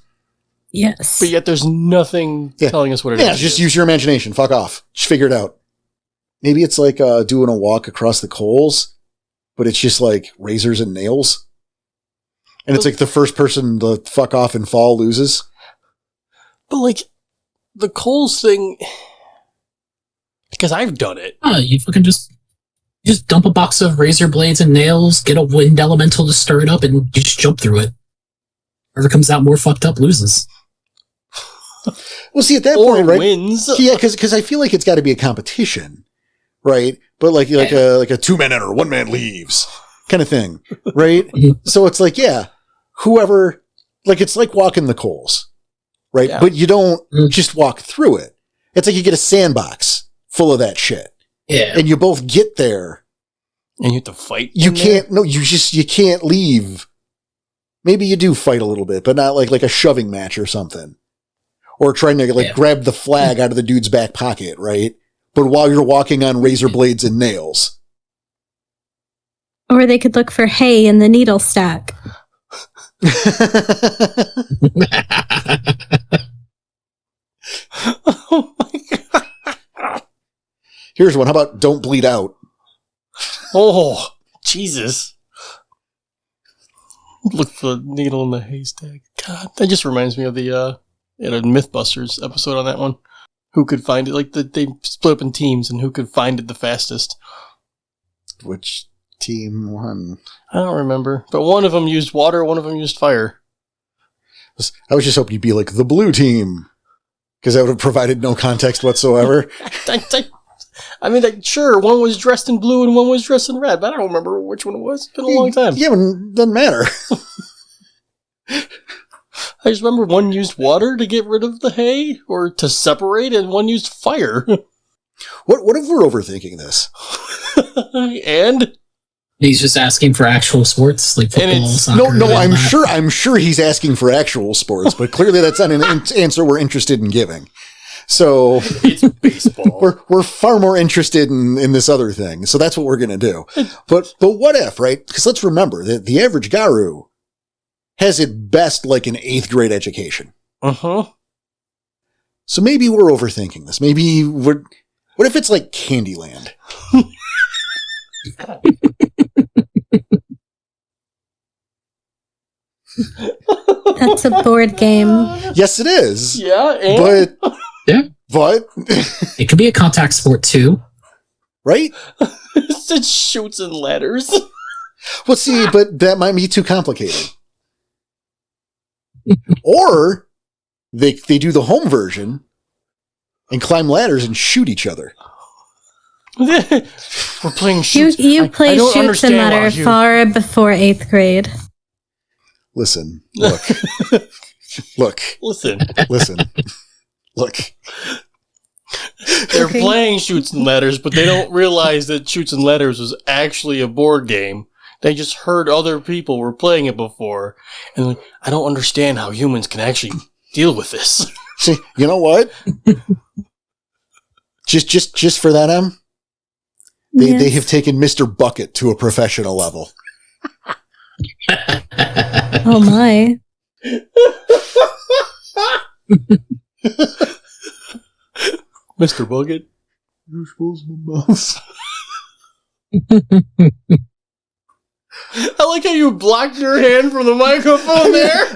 Yes. But yet there's nothing telling us what it is. Yeah, just use your imagination. Fuck off. Just figure it out. Maybe it's like doing a walk across the coals, but it's just like razors and nails. And it's like the first person to fuck off and fall loses. But like, the coals thing, because I've done it. You fucking just dump a box of razor blades and nails, get a wind elemental to stir it up, and you just jump through it. Whoever comes out more fucked up loses. Well, see, at that Or point, right? wins. Yeah, because I feel like it's got to be a competition, right? But like a 2-man enter, 1-man leaves kind of thing, right? So it's like, yeah, whoever, like it's like walking the coals, right? Yeah. But you don't just walk through it. It's like you get a sandbox full of that shit, Yeah. and you both get there. And you have to fight. You in there? can't. No, you can't leave. Maybe you do fight a little bit, but not like a shoving match or something. Or trying to grab the flag out of the dude's back pocket, right? But while you're walking on razor blades and nails. Or they could look for hay in the needle stack. Oh my god. Here's one. How about don't bleed out? Oh, Jesus. Look for the needle in the haystack. God, that just reminds me of the Mythbusters episode on that one. Who could find it? Like, they split up in teams, and who could find it the fastest? Which team won? I don't remember. But one of them used water, one of them used fire. I was just hoping you'd be like the blue team. Because that would have provided no context whatsoever. I mean, sure, one was dressed in blue and one was dressed in red, but I don't remember which one it was. It's been a long time. Yeah, but it doesn't matter. I just remember one used water to get rid of the hay, or to separate, and one used fire. What if we're overthinking this? And? He's just asking for actual sports, like football, soccer. No, I'm sure he's asking for actual sports, but clearly that's not an answer we're interested in giving. So It's baseball. we're far more interested in this other thing. So that's what we're going to do. But what if, right? Because let's remember that the average Garu has at best like an 8th grade education. Uh-huh. So maybe we're overthinking this. Maybe what if it's like Candyland? That's a board game. Yes, it is. Yeah, and? But It could be a contact sport too. right? It shoots and ladders. Well, see, but that might be too complicated. Or they do the home version and climb ladders and shoot each other. We're playing shoots. You play I don't shoots and understand ladder why you- far before 8th grade. Listen, look, Listen, look. they're Okay. playing shoots and ladders, but they don't realize that shoots and ladders was actually a board game. They just heard other people were playing it before, and like, I don't understand how humans can actually deal with this. See, you know what? just for that, they Yes. have taken Mr. Bucket to a professional level. Oh my. Mr. Bucket? You're supposed to mouse. I like how you blocked your hand from the microphone there.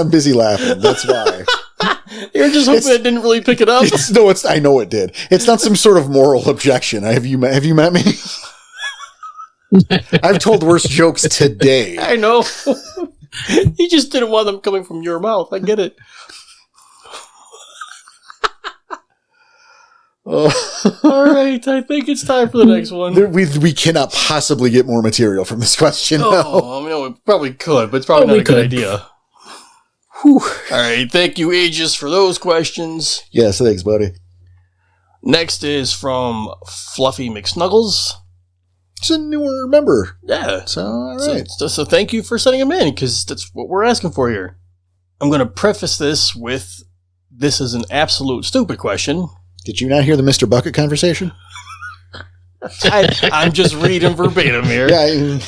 I'm busy laughing. That's why. You're just hoping it didn't really pick it up. I know it did. It's not some sort of moral objection. Have you met me? I've told worse jokes today. I know. You just didn't want them coming from your mouth. I get it. All right, I think it's time for the next one. We cannot possibly get more material from this question. Oh, I mean, we probably could, but it's probably not a good idea. Whew. All right, thank you, Aegis, for those questions. Yes, thanks, buddy. Next is from Fluffy McSnuggles. It's a newer member. Yeah. So, all right. So thank you for sending him in, because that's what we're asking for here. I'm going to preface this with, this is an absolute stupid question. Did you not hear the Mr. Bucket conversation? I'm just reading verbatim here. Yeah.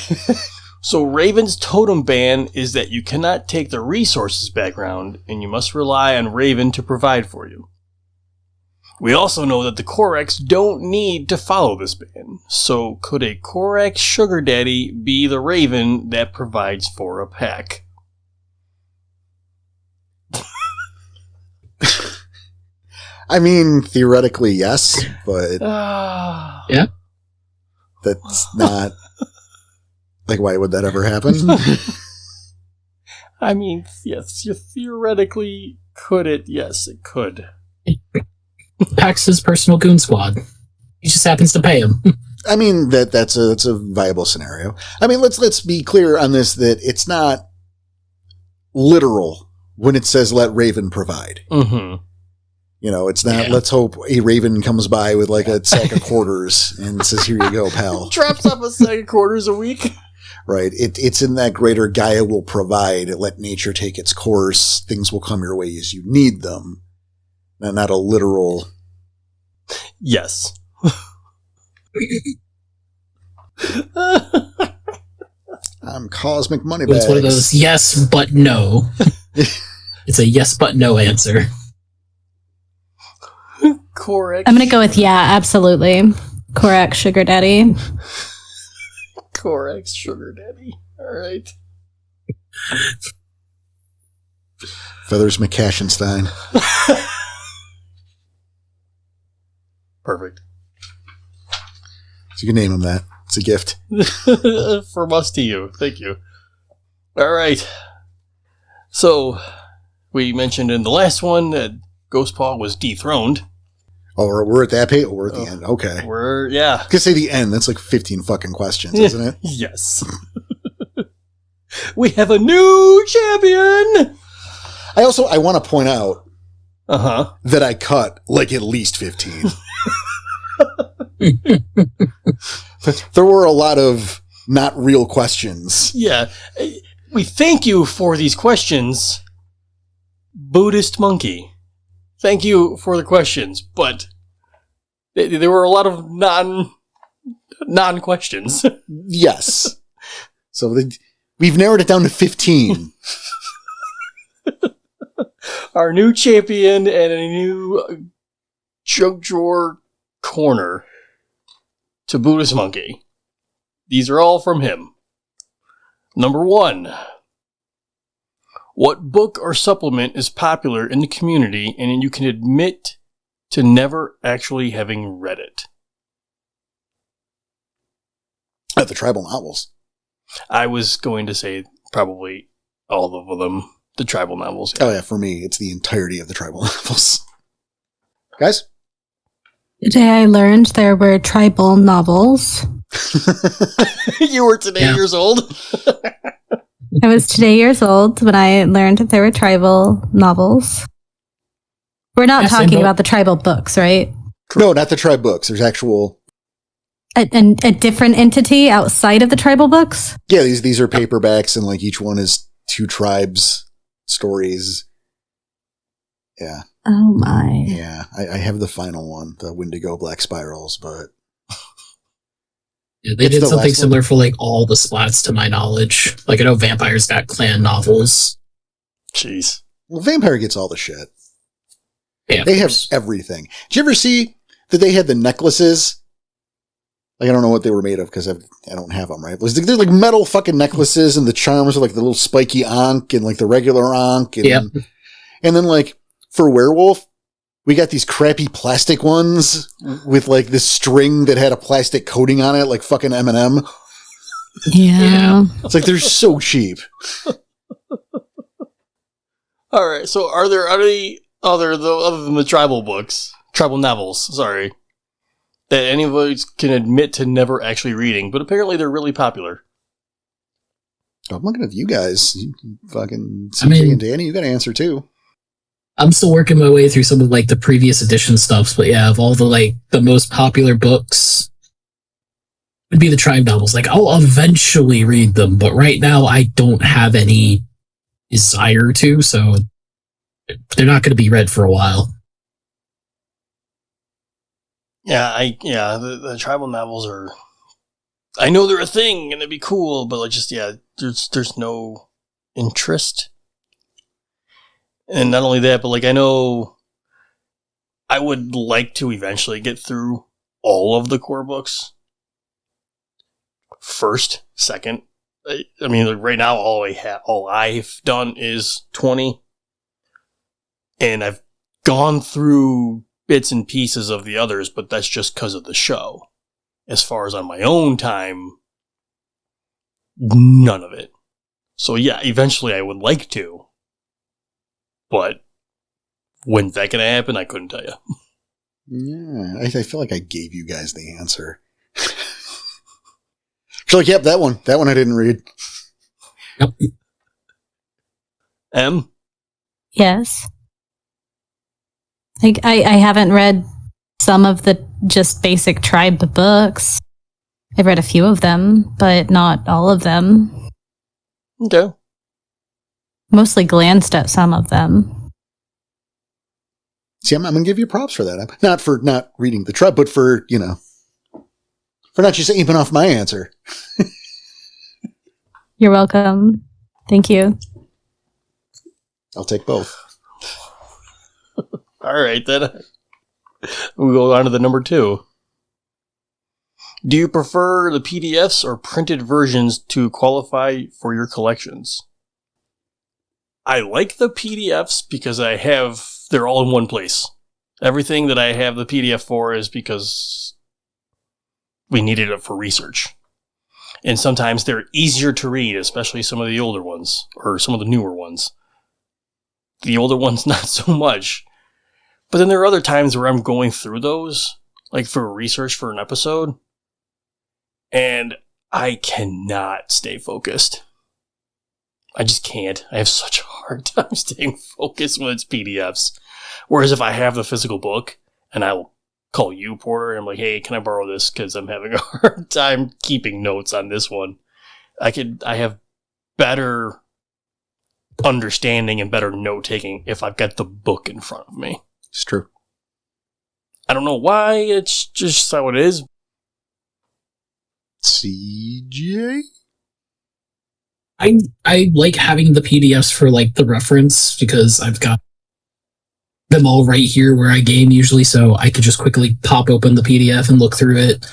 So Raven's totem ban is that you cannot take the resources background, and you must rely on Raven to provide for you. We also know that the Korax don't need to follow this ban. So could a Korax sugar daddy be the Raven that provides for a pack? I mean, theoretically, yes, but Yeah. that's not... Like, why would that ever happen? I mean, yes, you theoretically could it. Yes, it could. Packs his personal goon squad. He just happens to pay him. I mean, that's a viable scenario. I mean, let's be clear on this, that it's not literal when it says let Raven provide. Mm-hmm. You know, it's not, Yeah. let's hope a Raven comes by with like a sack of quarters and says, here you go, pal. Drops off a sack of quarters a week. Right. It's in that greater Gaia will provide, let nature take its course, things will come your way as you need them. Not a literal. Yes. I'm cosmic money But bags. it's one of those yes, but no. It's a yes, but no answer. Korax. I'm going to go with yeah, absolutely. Korax sugar daddy. Korax sugar daddy. All right. Feathers McCashenstein. Perfect. So you can name him that. It's a gift. From us to you. Thank you. All right. So, we mentioned in the last one that Ghostpaw was dethroned. Oh, we're at that page? Oh, we're at the end. Okay. Yeah. I could say the end. That's like 15 fucking questions, isn't it? Yes. We have a new champion! I want to point out Uh-huh. that I cut like at least 15. There were a lot of not real questions. Yeah. We thank you for these questions, Buddhist Monkey. Thank you for the questions, but there were a lot of non-questions. Yes. So we've narrowed it down to 15. Our new champion and a new junk drawer corner to Buddhist Monkey. These are all from him. Number 1. What book or supplement is popular in the community and you can admit to never actually having read it? The tribal novels. I was going to say probably all of them. The tribal novels. Oh yeah, for me, it's the entirety of the tribal novels. Guys? Today I learned there were tribal novels. You were today years old? I was today years old when I learned that there were tribal novels. We're not Yes, talking and about the tribal books, right? No, not the tribe books. There's actual... A different entity outside of the tribal books? Yeah, these are paperbacks, and like each one is 2 tribes stories. Yeah. Oh my. Yeah, I have the final one, the Wendigo Black Spirals, but... Yeah, they It's did the something last similar for like all the splats to my knowledge. Like I know Vampires got clan novels. Jeez. Well, Vampire gets all the shit. Yeah, They have everything. Did you ever see that they had the necklaces? Like, I don't know what they were made of because I don't have them, right? They're like metal fucking necklaces, and the charms are like the little spiky Ankh and like the regular Ankh. And, Yep. and then like for werewolf, we got these crappy plastic ones with like this string that had a plastic coating on it, like fucking M&M. Yeah. It's like they're so cheap. All right. So, are there any other than the tribal novels? Sorry, that any of us can admit to never actually reading, but apparently they're really popular. I'm looking at you guys. You fucking CJ I mean- and Danny, you got to answer too. I'm still working my way through some of like the previous edition stuff, but yeah, of all the most popular books would be the tribe novels. Like I'll eventually read them, but right now I don't have any desire to, so they're not going to be read for a while. Yeah, the tribal novels are. I know they're a thing and it'd be cool, but like just there's no interest. And not only that, but like I know I would like to eventually get through all of the core books. First, second. I mean, like right now, all I've done is 20, and I've gone through bits and pieces of the others, but that's just because of the show. As far as on my own time, none of it. So yeah, eventually I would like to, but when's that going to happen? I couldn't tell you. Yeah, I feel like I gave you guys the answer. So like, yep, that one I didn't read. Yep. M? Yes. Like I haven't read some of the just basic tribe books. I've read a few of them, but not all of them. Okay. Mostly glanced at some of them. See, I'm going to give you props for that. Not for not reading the tribe, but for, for not just aiming off my answer. You're welcome. Thank you. I'll take both. All right, then. We'll go on to the number 2. Do you prefer the PDFs or printed versions to qualify for your collections? I like the PDFs because they're all in one place. Everything that I have the PDF for is because we needed it for research. And sometimes they're easier to read, especially some of the older ones, or some of the newer ones. The older ones, not so much. But then there are other times where I'm going through those, like for research for an episode, and I cannot stay focused. I just can't. I have such a hard time staying focused when it's PDFs. Whereas if I have the physical book, and I'll call you, Porter, and I'm like, hey, can I borrow this? Because I'm having a hard time keeping notes on this one. I have better understanding and better note-taking if I've got the book in front of me. It's true. I don't know why, it's just how it is. CJ? I like having the PDFs for like the reference because I've got them all right here where I game usually, so I could just quickly pop open the PDF and look through it.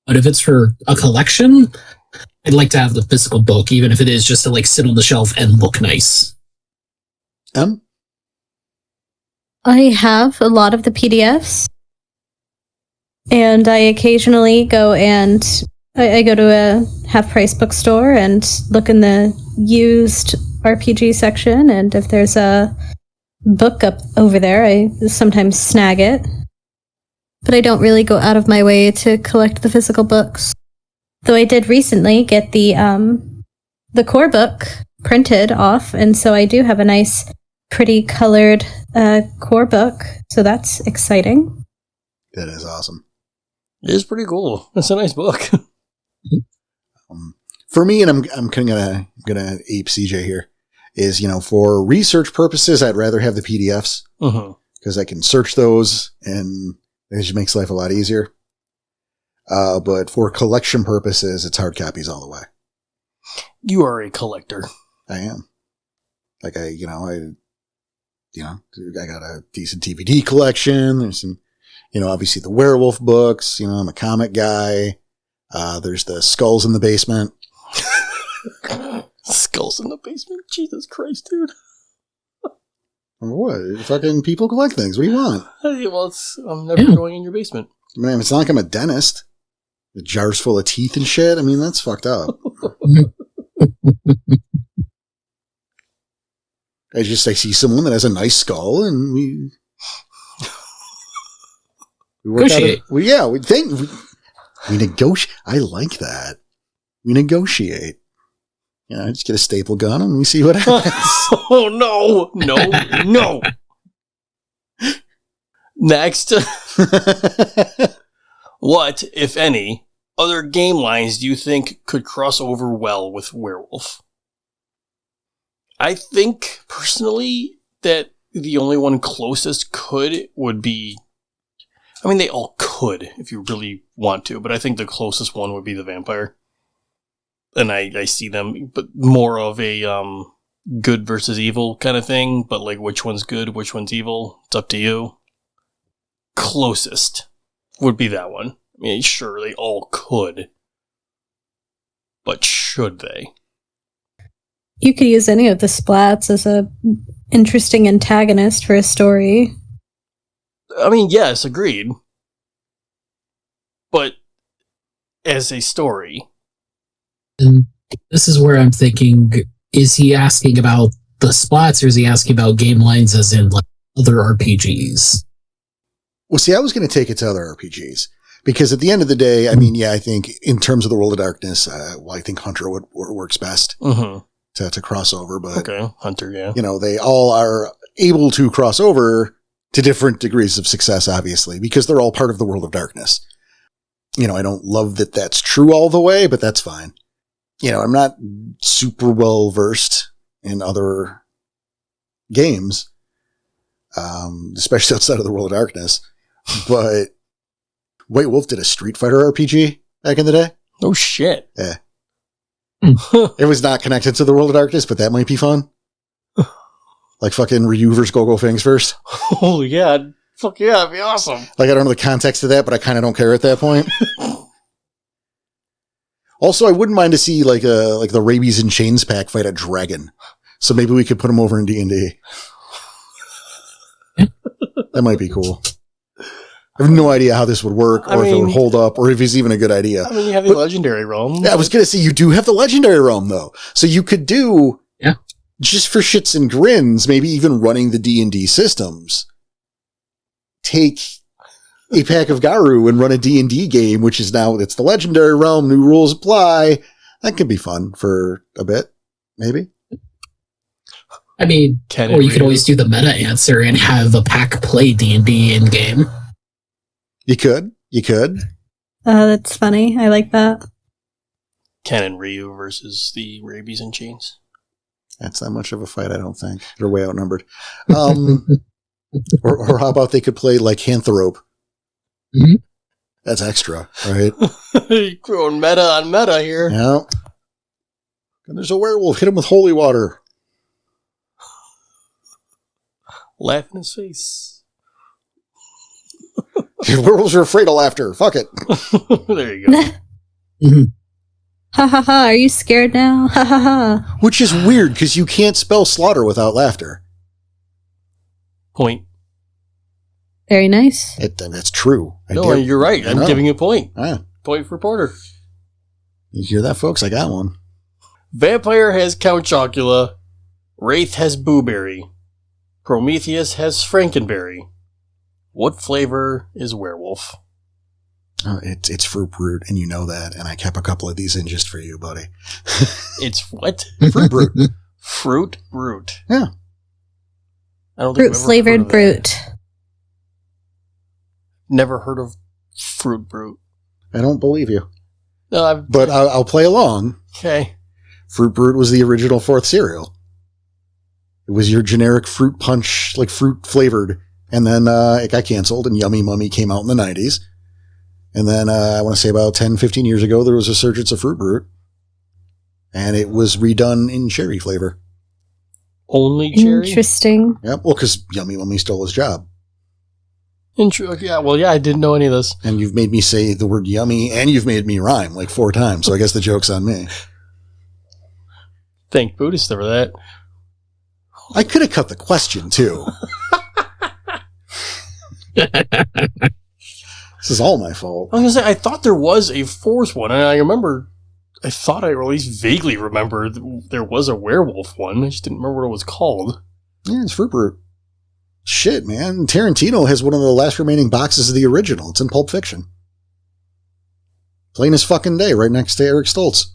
But if it's for a collection, I'd like to have the physical book, even if it is just to like sit on the shelf and look nice. I have a lot of the PDFs, and I occasionally go and I go to a half-price bookstore and look in the used RPG section, and if there's a book up over there, I sometimes snag it. But I don't really go out of my way to collect the physical books. Though I did recently get the core book printed off, and so I do have a nice, pretty colored core book. So that's exciting. That is awesome. It is pretty cool. It's a nice book. For me, and I'm kind of gonna ape CJ here, is for research purposes, I'd rather have the PDFs because I can search those and it just makes life a lot easier. But for collection purposes, it's hard copies all the way. You are a collector. I am. Like I got a decent DVD collection. There's some, obviously the werewolf books. I'm a comic guy. There's the Skulls in the Basement. Skulls in the Basement? Jesus Christ, dude. What? Fucking people collect things. What do you want? Hey, well, I'm never going in your basement. Man, it's not like I'm a dentist. The jars full of teeth and shit. I mean, that's fucked up. I see someone that has a nice skull, and we work out. We negotiate. I like that. We negotiate. I just get a staple gun and we see what happens. Oh no! Next, what, if any, other game lines do you think could cross over well with Werewolf? I think, personally, that the only one closest would be... I mean, they all could, if you really want to, but I think the closest one would be the vampire. And I see them, but more of a good versus evil kind of thing, but like which one's good, which one's evil, it's up to you. Closest would be that one. I mean, sure, they all could, but should they? You could use any of the splats as a interesting antagonist for a story. I mean, yes, agreed. But as a story... And this is where I'm thinking, is he asking about the splats, or is he asking about game lines as in like other RPGs? Well, see, I was going to take it to other RPGs. Because at the end of the day, I mean, yeah, I think in terms of the World of Darkness, I think Hunter works best to cross over. But okay, Hunter, yeah. They all are able to cross over to different degrees of success, obviously, because they're all part of the World of Darkness. I don't love that that's true all the way, but that's fine. I'm not super well versed in other games, especially outside of the World of Darkness. But White Wolf did a Street Fighter RPG back in the day. Oh, shit. Yeah. It was not connected to the World of Darkness, but that might be fun. Like fucking Ryu versus Go-Go Fangs first. Holy God. Fuck yeah, that'd be awesome. Like, I don't know the context of that, but I kind of don't care at that point. Also, I wouldn't mind to see like the Rabies and Chains pack fight a dragon. So maybe we could put him over in D&D. That might be cool. I have no idea how this would work, or if it would hold up, or if it's even a good idea. I mean, you have the Legendary Realm. Yeah, I was going to say, you do have the Legendary Realm, though. So you could do, just for shits and grins, maybe even running the D&D systems, take a pack of Garu and run a D&D game, which is now, it's the Legendary Realm, new rules apply. That could be fun for a bit, maybe. I mean, or you could always do the meta answer and have a pack play D&D in-game. You could. That's funny. I like that. Ken and Ryu versus the Rabies and Chains. That's not much of a fight, I don't think. They're way outnumbered. Or how about they could play like Lycanthrope? Mm-hmm. That's extra, right? You're going meta on meta here. Yeah. And there's a werewolf. Hit him with holy water. Laugh in his face. Werewolves are afraid of laughter. Fuck it. There you go. Mm-hmm. Ha ha ha, are you scared now? Ha ha ha. Which is weird, because you can't spell slaughter without laughter. Point. Very nice. That's true. You're right. I'm giving you a point. Ah. Point for Porter. You hear that, folks? I got one. Vampire has Count Chocula. Wraith has Booberry. Prometheus has Frankenberry. What flavor is Werewolf? Oh, it's Fruit Brute, and you know that. And I kept a couple of these in just for you, buddy. It's what? Fruit Brute. Fruit Brute. Yeah. I don't think Fruit flavored Brute. Never heard of Fruit Brute. I don't believe you. No, but I'll play along. Okay. Fruit Brute was the original 4th cereal. It was your generic fruit punch, like fruit flavored. And then it got canceled, and Yummy Mummy came out in the 90s. And then I want to say about 10, 15 years ago, there was a resurgence of Fruit Brute. And it was redone in cherry flavor. Only cherry? Interesting. Yep. Well, because Yummy Mummy stole his job. Yeah, well, yeah, I didn't know any of this. And you've made me say the word yummy, and you've made me rhyme like 4 times. So I guess the joke's on me. Thank Buddhist for that. I could have cut the question, too. This is all my fault. I was gonna say, I thought there was a fourth one, and I thought I at least vaguely remember there was a werewolf one. I just didn't remember what it was called. Yeah, it's Rupert. Shit, man. Tarantino has one of the last remaining boxes of the original. It's in Pulp Fiction. Plain as fucking day, right next to Eric Stoltz.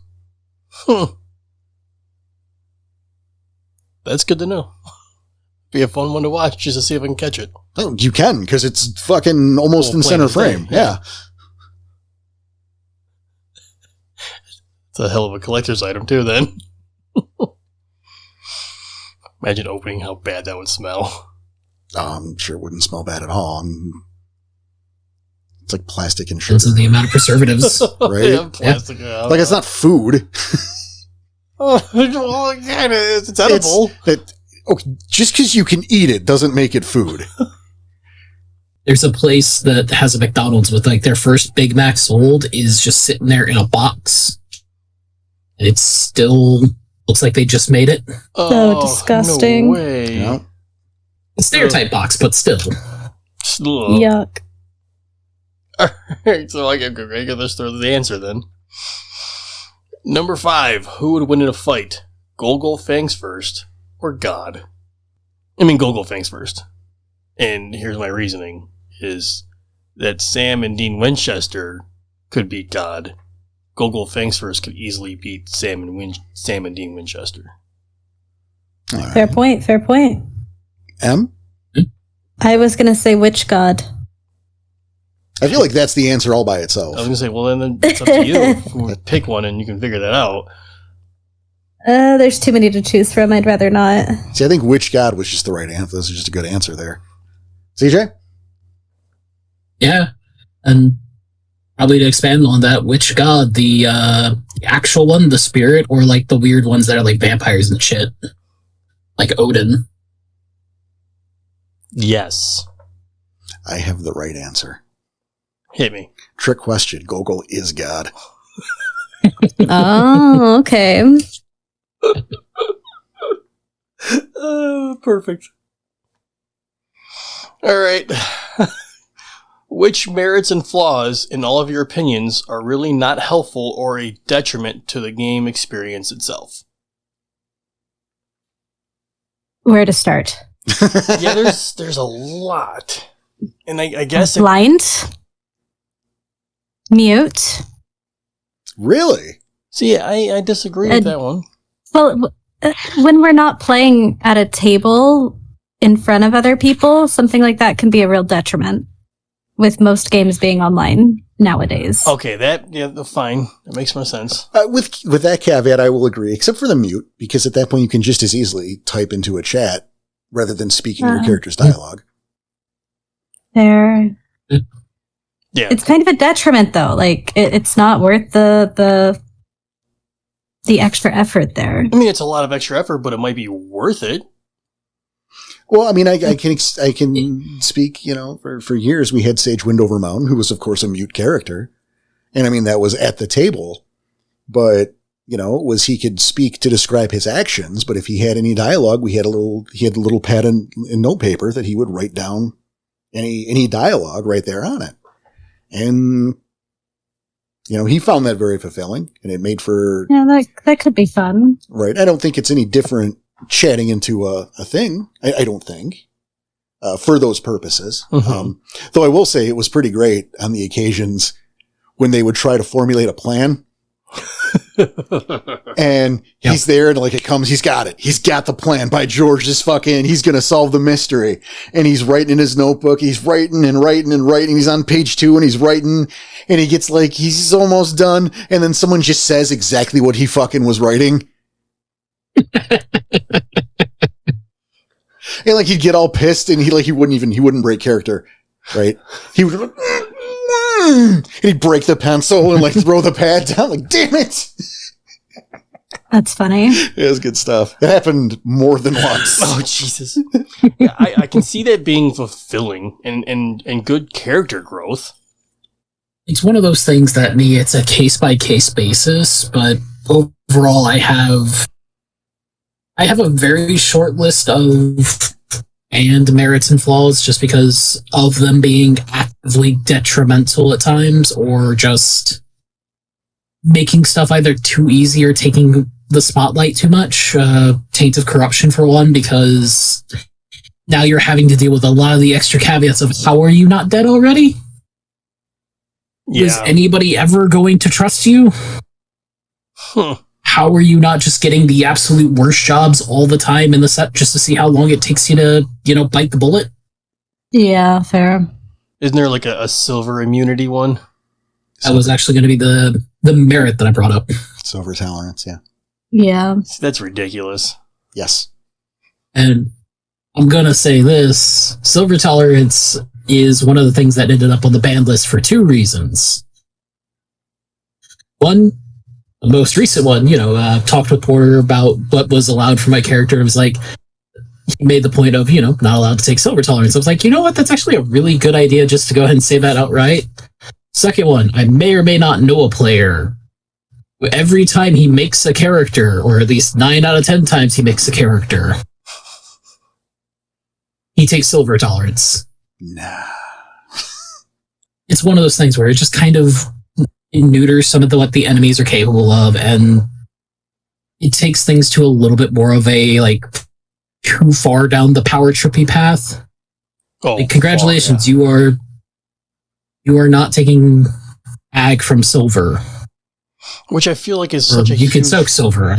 That's good to know. Be a fun one to watch just to see if I can catch it. Oh, you can, because it's fucking almost Well, in center plain as frame. day, Yeah. It's a hell of a collector's item, too, then. Imagine opening how bad that would smell. I'm sure it wouldn't smell bad at all. It's like plastic and sugar. Because of the amount of preservatives. Right? Yeah, plastic. Like, it's not food. Oh, well, it kind of is. It's edible. Okay, just because you can eat it doesn't make it food. There's a place that has a McDonald's with like their first Big Mac sold is just sitting there in a box. And it still looks like they just made it. So disgusting. No way. You know? It's their type box, but still. Ugh. Yuck. Alright, so I guess throw the answer then. Number 5. Who would win in a fight? Golgol Fangs first or God? I mean, Golgol Fangs first. And here's my reasoning, is that Sam and Dean Winchester could beat God. Golgol Fangs first could easily beat Sam and Dean Winchester. All right. Fair point. Fair point. M? I was going to say which god? I feel like that's the answer all by itself. I was going to say, well, then it's up to you. We'll pick one and you can figure that out. There's too many to choose from. I'd rather not. See, I think which god was just the right answer. This is just a good answer there. CJ? Yeah. And probably to expand on that, which god? The actual one, the spirit, or like the weird ones that are like vampires and shit? Like Odin. Yes. I have the right answer. Hit me. Trick question. Gogol is God. Oh, okay. Perfect. All right. Which merits and flaws, in all of your opinions, are really not helpful or a detriment to the game experience itself? Where to start? Yeah, there's a lot. And I guess... Blind? Mute? Really? See, I disagree with that one. Well, when we're not playing at a table in front of other people, something like that can be a real detriment. With most games being online nowadays. Okay, fine. That makes more sense. With that caveat, I will agree, except for the mute, because at that point you can just as easily type into a chat rather than speaking your character's dialogue. There. Yeah. It's kind of a detriment, though. Like, it's not worth the extra effort there. I mean, it's a lot of extra effort, but it might be worth it. Well, I mean, I can speak, for years we had Sage Windover Mountain, who was, of course, a mute character. And I mean, that was at the table. But, he could speak to describe his actions. But if he had any dialogue, he had a little pad and notepaper that he would write down any dialogue right there on it. And, he found that very fulfilling, and it made for... Yeah, that could be fun. Right. I don't think it's any different chatting into a thing. I don't think. For those purposes. Mm-hmm. Though I will say it was pretty great on the occasions when they would try to formulate a plan. And he's there and like it comes, he's got it. He's got the plan. By George, he's going to solve the mystery. And he's writing in his notebook. He's writing and writing and writing. He's on page 2 and he's writing and he gets like, he's almost done. And then someone just says exactly what he fucking was writing. And like he'd get all pissed and he wouldn't break character, right? He would and he'd break the pencil and like throw the pad down, like damn it. That's funny. It was good stuff. It happened more than once. Oh Jesus! Yeah, I can see that being fulfilling and good character growth. It's one of those things that it's a case by case basis, but overall I have I have a very short list of and merits and flaws just because of them being actively detrimental at times or just making stuff either too easy or taking the spotlight too much. Taint of Corruption for one, because now you're having to deal with a lot of the extra caveats of how are you not dead already? Yeah. Is anybody ever going to trust you? How are you not just getting the absolute worst jobs all the time in the set just to see how long it takes you to, bite the bullet? Yeah, fair. Isn't there like a silver immunity one? That was actually going to be the merit that I brought up. Silver tolerance, yeah. Yeah. That's ridiculous. Yes. And I'm going to say this. Silver tolerance is one of the things that ended up on the ban list for two reasons. One, the most recent one, talked with Porter about what was allowed for my character. It was like, he made the point of, not allowed to take silver tolerance. I was like, you know what? That's actually a really good idea just to go ahead and say that outright. Second one, I may or may not know a player. Every time he makes a character, or at least 9 out of 10 times he makes a character, he takes silver tolerance. Nah. It's one of those things where it just kind of neuters some of what the enemies are capable of, and it takes things to a little bit more of a, too far down the power trippy path. Oh, Congratulations, yeah. you are not taking ag from silver. Which I feel like is such a you can soak silver.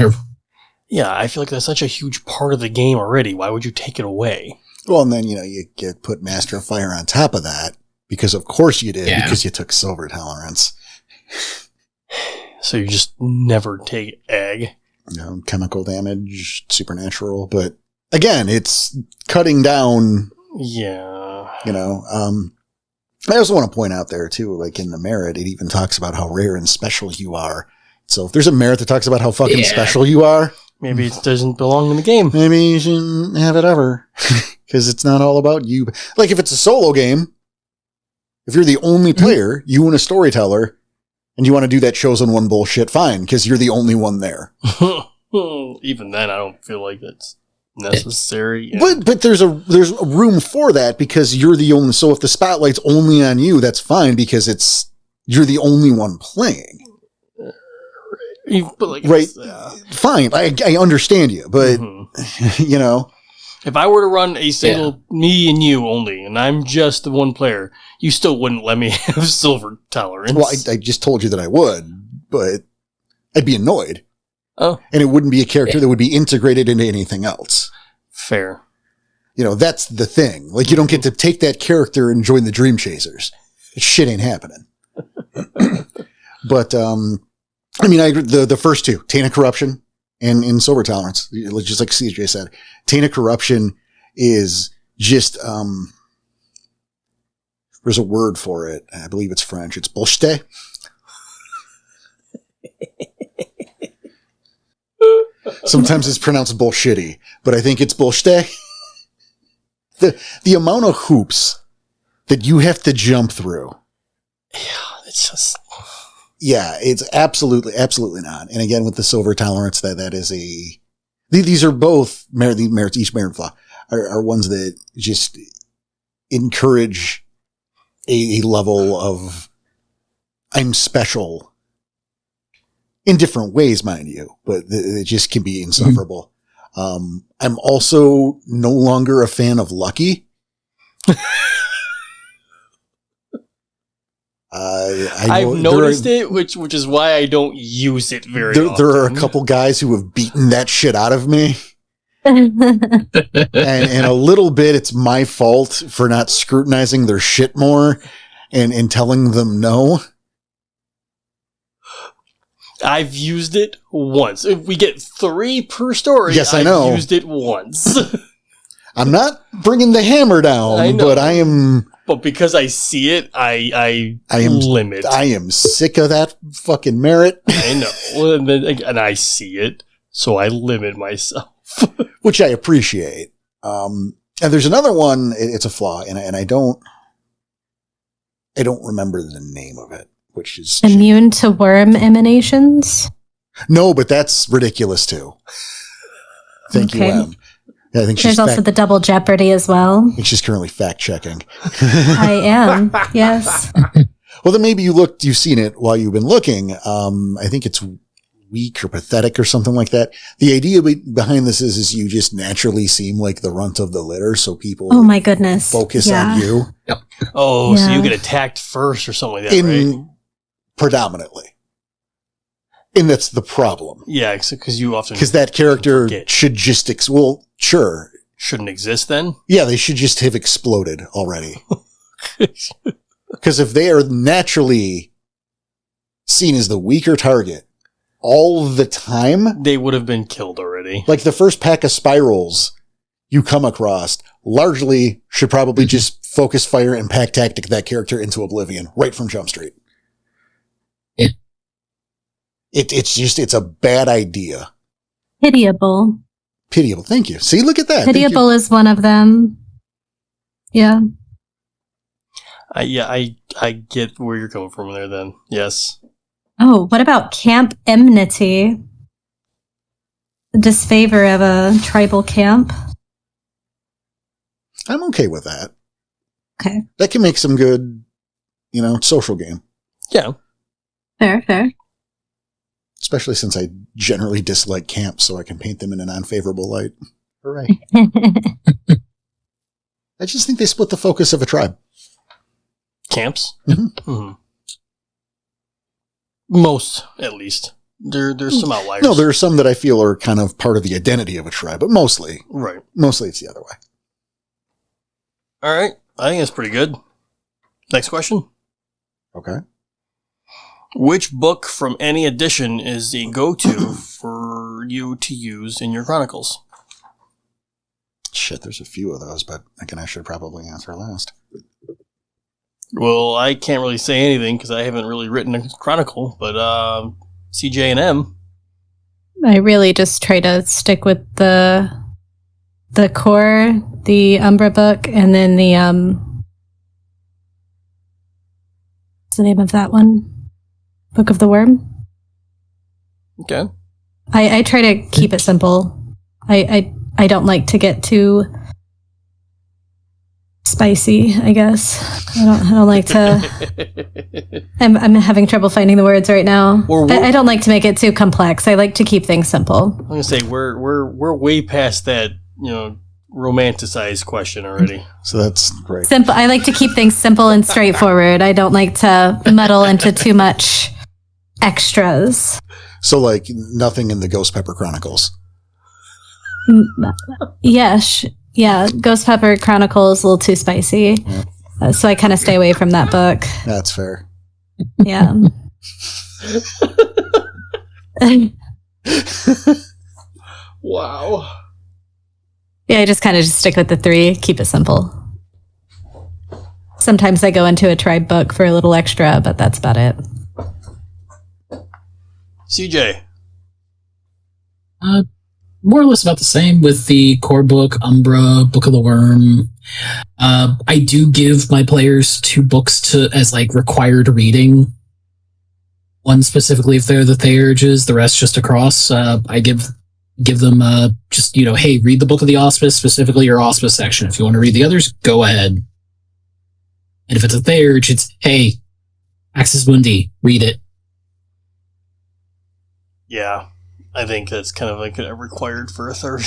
Yeah, I feel like that's such a huge part of the game already. Why would you take it away? Well, and then, you get put Master of Fire on top of that, because of course you did, because you took silver tolerance. So you just never take egg. Chemical damage, supernatural, but again, it's cutting down. Yeah. I also want to point out there too, in the merit, it even talks about how rare and special you are. So if there's a merit that talks about how fucking special you are, maybe it doesn't belong in the game. maybe you shouldn't have it ever, because it's not all about you. Like if it's a solo game, if you're the only player, you and a storyteller, and you want to do that chosen one bullshit, fine, because you're the only one there. Even then, I don't feel like that's necessary. But there's a room for that, because you're the only. So if the spotlight's only on you, that's fine, because you're the only one playing. Right? Fine, I understand you, but if I were to run a single me and you only, and I'm just the one player, you still wouldn't let me have silver tolerance. Well, I just told you that I would, but I'd be annoyed. Oh. And it wouldn't be a character that would be integrated into anything else. Fair. That's the thing. You don't get to take that character and join the Dream Chasers. Shit ain't happening. But, I agree. The first two, Taint of Corruption and Silver Tolerance, just like CJ said, Taint of Corruption is just, there's a word for it. I believe it's French. It's bullshit. Sometimes it's pronounced bullshitty, but I think it's bullshit. The amount of hoops that you have to jump through. Yeah, it's just. Yeah, it's absolutely not. And again, with the silver tolerance, that is these are both merits, each merit flaw are ones that just encourage a level of I'm special in different ways, mind you, but it just can be insufferable. I'm also no longer a fan of Lucky. I've noticed it, which is why I don't use it very often. There are a couple guys who have beaten that shit out of me. and a little bit, it's my fault for not scrutinizing their shit more and telling them no. I've used it once. If we get 3 per story, yes, I know. I've used it once. I'm not bringing the hammer down, but I am. But because I see it, I limit. I am sick of that fucking merit. I know, and I see it, so I limit myself, which I appreciate. And there's another one. It's a flaw, and I don't remember the name of it, which is immune to worm emanations. No, but that's ridiculous too. Thank you, Okay. Em. Yeah, I think she's There's also the double jeopardy as well. I think she's currently fact checking. I am. Yes. Well, then maybe you've seen it while you've been looking. I think it's weak or pathetic or something like that. The idea behind this is you just naturally seem like the runt of the litter, so people Oh my goodness. focus Yeah. on you Oh, so Yeah. you get attacked first or something like that, right? predominantly. And that's the problem. Yeah, because you often Because that character forget. should just, sure. Shouldn't exist then. Yeah, they should just have exploded already. Because if they are naturally seen as the weaker target all the time, They would have been killed already. like the first pack of spirals you come across largely should probably just focus fire and pack tactic that character into oblivion right from Jump Street. Yeah. It's a bad idea. Pitiable. Pitiable. Thank you. See, look at that. Thank you. Pitiable is one of them. Yeah. I get where you're coming from there then. Yes. Oh, what about camp enmity? Disfavor of a tribal camp. I'm okay with that. Okay. That can make some good, social game. Yeah. Fair. Especially since I generally dislike camps, so I can paint them in an unfavorable light. Hooray. I just think they split the focus of a tribe. Camps? Mhm. Mhm. Most, at least. There's some outliers. No, there are some that I feel are kind of part of the identity of a tribe, but mostly Right. it's the other way. All right. I think that's pretty good. Next question. Okay. Which book from any edition is the go-to for you to use in your chronicles? Shit, there's a few of those, but again, I should probably answer last. Well, I can't really say anything because I haven't really written a chronicle, but CJ and M. I really just try to stick with the core, the Umbra book, and then the what's the name of that one? Book of the Worm. Okay. I try to keep it simple. I don't like to get too spicy, I guess. I don't like to. I'm having trouble finding the words right now. Or I don't like to make it too complex. I like to keep things simple. I'm gonna say we're way past that, romanticized question already. So that's great. Simple. I like to keep things simple and straightforward. I don't like to muddle into too much extras. So, like, nothing in the Ghost Pepper Chronicles. Yes. Yeah. Ghost Pepper Chronicles a little too spicy. Yeah. So I kind of stay away from that book. That's fair. Yeah. Wow. Yeah, I just kind of just stick with the three, keep it simple. Sometimes I go into a tribe book for a little extra, but that's about it. CJ. More or less about the same with the core book, Umbra, Book of the Worm. I do give my players 2 books as like required reading. One specifically if they're the Theurges, the rest just across. I give them just, hey, read the Book of the Auspice, specifically your Auspice section. If you want to read the others, go ahead. And if it's a Theurge, it's, hey, Axis Mundi, read it. Yeah. I think that's kind of like a required for a third.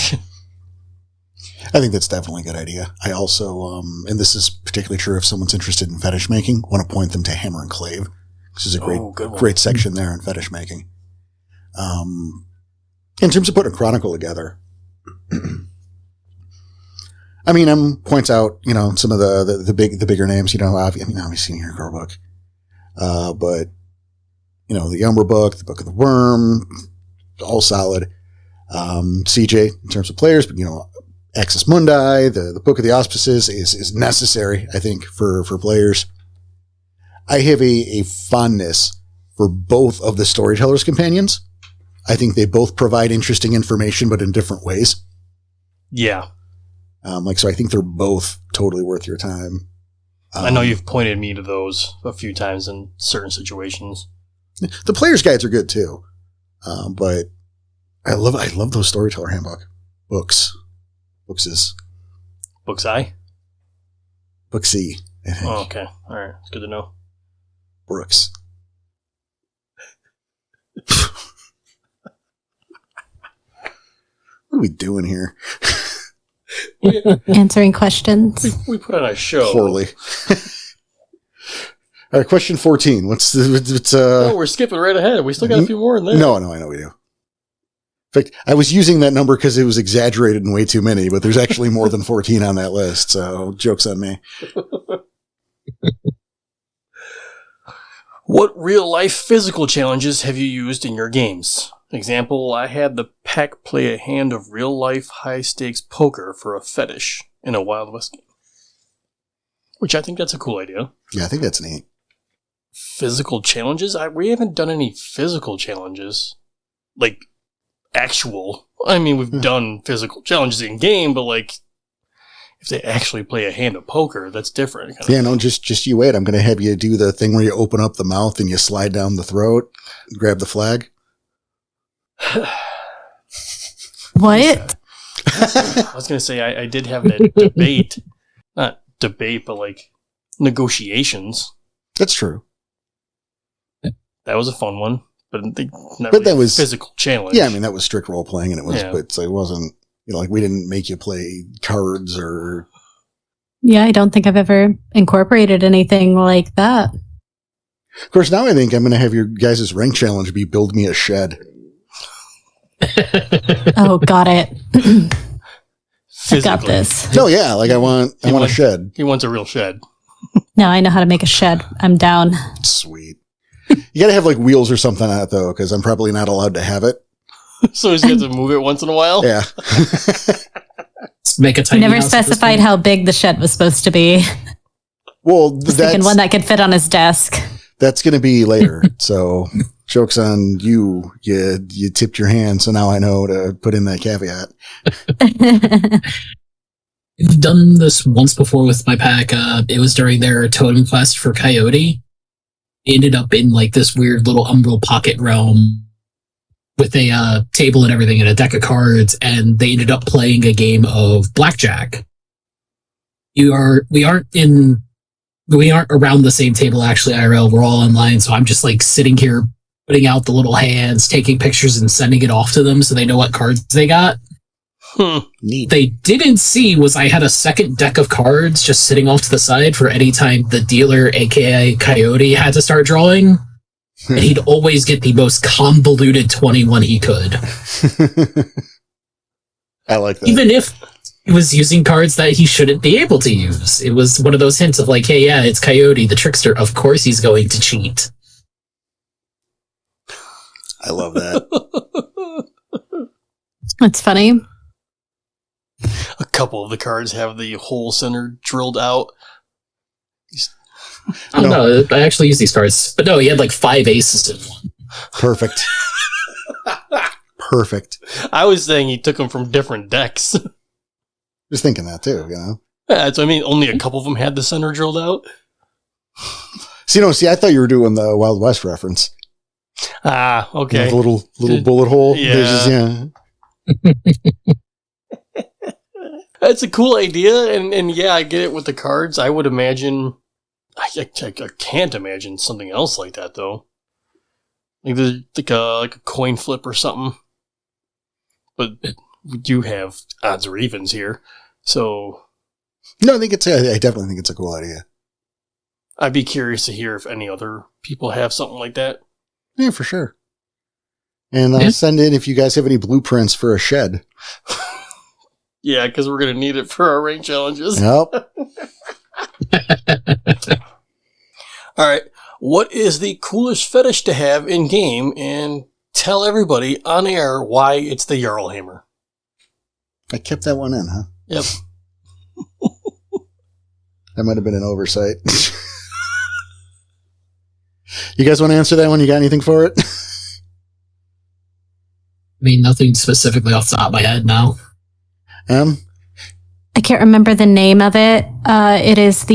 I think that's definitely a good idea. I also, and this is particularly true if someone's interested in fetish making, want to point them to Hammer and Clave. This is a great section there in fetish making. In terms of putting a chronicle together, I mean, points out, some of the bigger names, obviously in your core book. But, the Umbra book, the Book of the Worm, all solid. CJ in terms of players, but Axis Mundi, the Book of the Auspices is necessary, I think, for players. I have a fondness for both of the Storyteller's Companions. I think they both provide interesting information, but in different ways. Yeah. So I think they're both totally worth your time. I know you've pointed me to those a few times in certain situations. The player's guides are good too. But I love those Storyteller Handbook. Books. Bookses. Books I? Booksy, I think. Oh, okay. All right. It's good to know. Brooks. What are we doing here? Answering questions. We put on a show. Poorly. All right, question 14. What's No, we're skipping right ahead. We still got a few more in there. No, I know we do. In fact, I was using that number because it was exaggerated in way too many, but there's actually more than 14 on that list, so joke's on me. What real-life physical challenges have you used in your games? Example, I had the pack play a hand of real-life high-stakes poker for a fetish in a Wild West game. Which I think that's a cool idea. Yeah, I think that's neat. Physical challenges? We haven't done any physical challenges. Like, actual. I mean, we've done physical challenges in game, but like, if they actually play a hand of poker, that's different. Yeah, no, just you wait. I'm going to have you do the thing where you open up the mouth and you slide down the throat, grab the flag. What? I was going to say, I did have that debate. Not debate, but like negotiations. That's true. That was a fun one. But that was physical challenge. Yeah, I mean, that was strict role playing, and it was, Yeah. but it wasn't, like we didn't make you play cards or. Yeah, I don't think I've ever incorporated anything like that. Of course, now I think I'm going to have your guys' rank challenge be build me a shed. Oh, got it. I Physically. got this. No, yeah, like I want a shed. He wants a real shed. Now I know how to make a shed. I'm down. Sweet. You got to have like wheels or something on it though, because I'm probably not allowed to have it. So he's got to move it once in a while? Yeah. Make a I tiny never house at this specified point. how big the shed was supposed to be. Well, Just thinking one that could fit on his desk. that's going to be later. So joke's on you. You tipped your hand, so now I know to put in that caveat. I've done this once before with my pack. It was during their totem quest for Coyote. It ended up in like this weird little umbral pocket realm with a table and everything and a deck of cards, and they ended up playing a game of blackjack. We aren't around the same table actually, IRL. We're all online, so I'm just like sitting here putting out the little hands, taking pictures and sending it off to them so they know what cards they got. Neat. They didn't see was I had a second deck of cards just sitting off to the side for any time the dealer, aka Coyote, had to start drawing. And he'd always get the most convoluted 21 he could. I like that. Even if he was using cards that he shouldn't be able to use. It was one of those hints of like, hey, yeah, it's Coyote, the trickster. Of course he's going to cheat. I love that. That's funny. A couple of the cards have the hole center drilled out. I don't know. I actually use these cards. But no, he had like 5 aces in one. Perfect. Perfect. I was saying he took them from different decks. Just thinking that too, you know. Yeah, so I mean, only a couple of them had the center drilled out. See, I thought you were doing the Wild West reference. Ah, You know, okay. the little bullet hole. Yeah. There's just, It's a cool idea, and yeah, I get it with the cards. I would imagine... I can't imagine something else like that, though. Like a coin flip or something. But we do have odds or evens here, so... No, I definitely think it's a cool idea. I'd be curious to hear if any other people have something like that. Yeah, for sure. And Yeah. send in if you guys have any blueprints for a shed. Yeah, because we're going to need it for our rank challenges. Yep. All right. What is the coolest fetish to have in game? And tell everybody on air why it's the Jarl Hammer. I kept that one in, huh? Yep. That might have been an oversight. You guys want to answer that one? You got anything for it? I mean, nothing specifically off the top of my head now. I can't remember the name of it. It is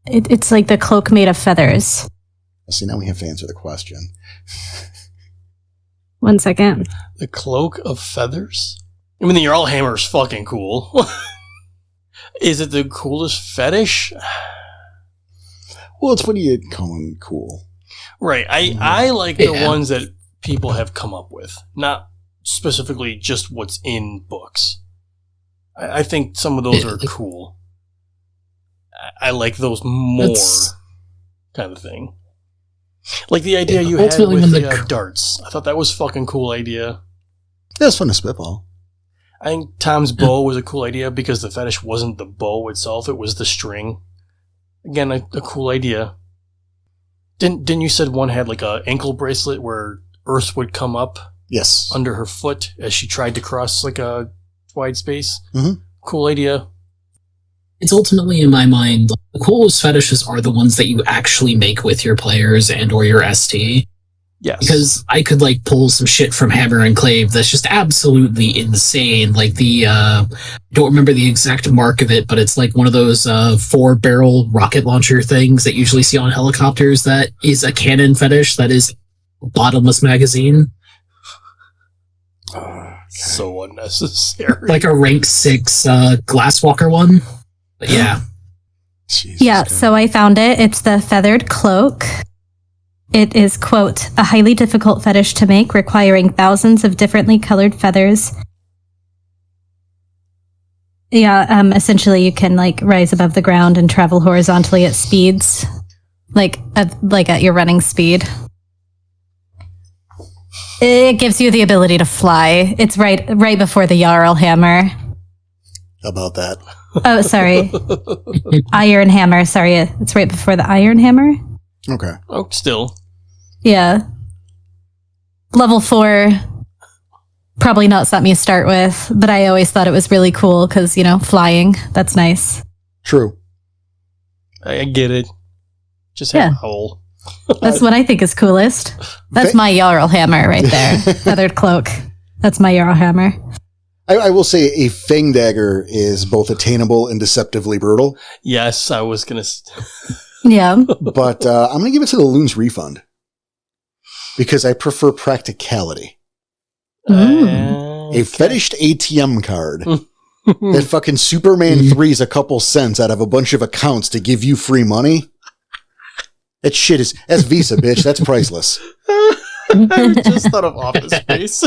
it's like the cloak made of feathers. See, now we have to answer the question. 1 second. The Cloak of Feathers? I mean, the Jarl Hammer is fucking cool. Is it the coolest fetish? Well, it's what do you call them cool? Right. I like the ones that people have come up with, not specifically just what's in books. I think some of those are cool. I like those more, kind of thing. Like the idea you had with the darts. I thought that was a fucking cool idea. Yeah, it's fun to spitball. I think Tom's bow was a cool idea because the fetish wasn't the bow itself, it was the string. Again, a cool idea. Didn't you said one had like a ankle bracelet where Earth would come up? Yes. Under her foot as she tried to cross like a wide space? Mm-hmm. Cool idea. It's ultimately, in my mind, the coolest fetishes are the ones that you actually make with your players and or your ST. Yes. Because I could like pull some shit from Hammer and Clave that's just absolutely insane. Like the don't remember the exact mark of it, but it's like one of those 4-barrel rocket launcher things that you usually see on helicopters that is a cannon fetish that is a bottomless magazine. So unnecessary. Like a rank 6 Glasswalker one. But yeah. Jesus Yeah, God. so I found it. It's the feathered cloak. It is, quote, a highly difficult fetish to make, requiring thousands of differently colored feathers. Yeah, essentially you can like rise above the ground and travel horizontally at speeds, like at your running speed. It gives you the ability to fly. It's right before the Jarl Hammer. About that. Oh, sorry. Iron Hammer. Sorry, it's right before the Iron Hammer. Okay. Oh, still. Yeah. Level 4, probably not something you start with, but I always thought it was really cool because, flying, that's nice. True. I get it. Just have a howl. That's what I think is coolest. That's my Jarl Hammer right there. Feathered cloak. That's my Jarl Hammer. I will say a Fang Dagger is both attainable and deceptively brutal. Yes, I was going to... Yeah. But I'm going to give it to the Loon's Refund. Because I prefer practicality. A fetished ATM card. That fucking Superman 3 is a couple cents out of a bunch of accounts to give you free money. That shit that's Visa, bitch. That's priceless. I just thought of Office Space.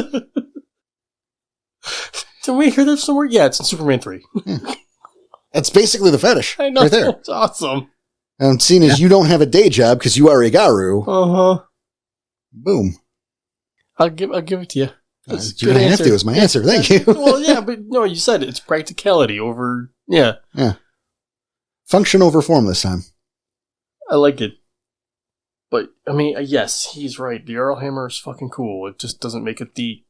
Did we hear that somewhere? Yeah, it's in Superman 3. That's basically the fetish. I know. Right there. It's awesome. And seeing as you don't have a day job because you are a Garu, boom. I'll give it to you. That's a You good don't have answer. to. Is my answer. Thank you. Well, yeah, but no, you said it. It's practicality over. Yeah, Function over form this time. I like it. But I mean, yes, he's right. The Jarl Hammer is fucking cool. It just doesn't make it the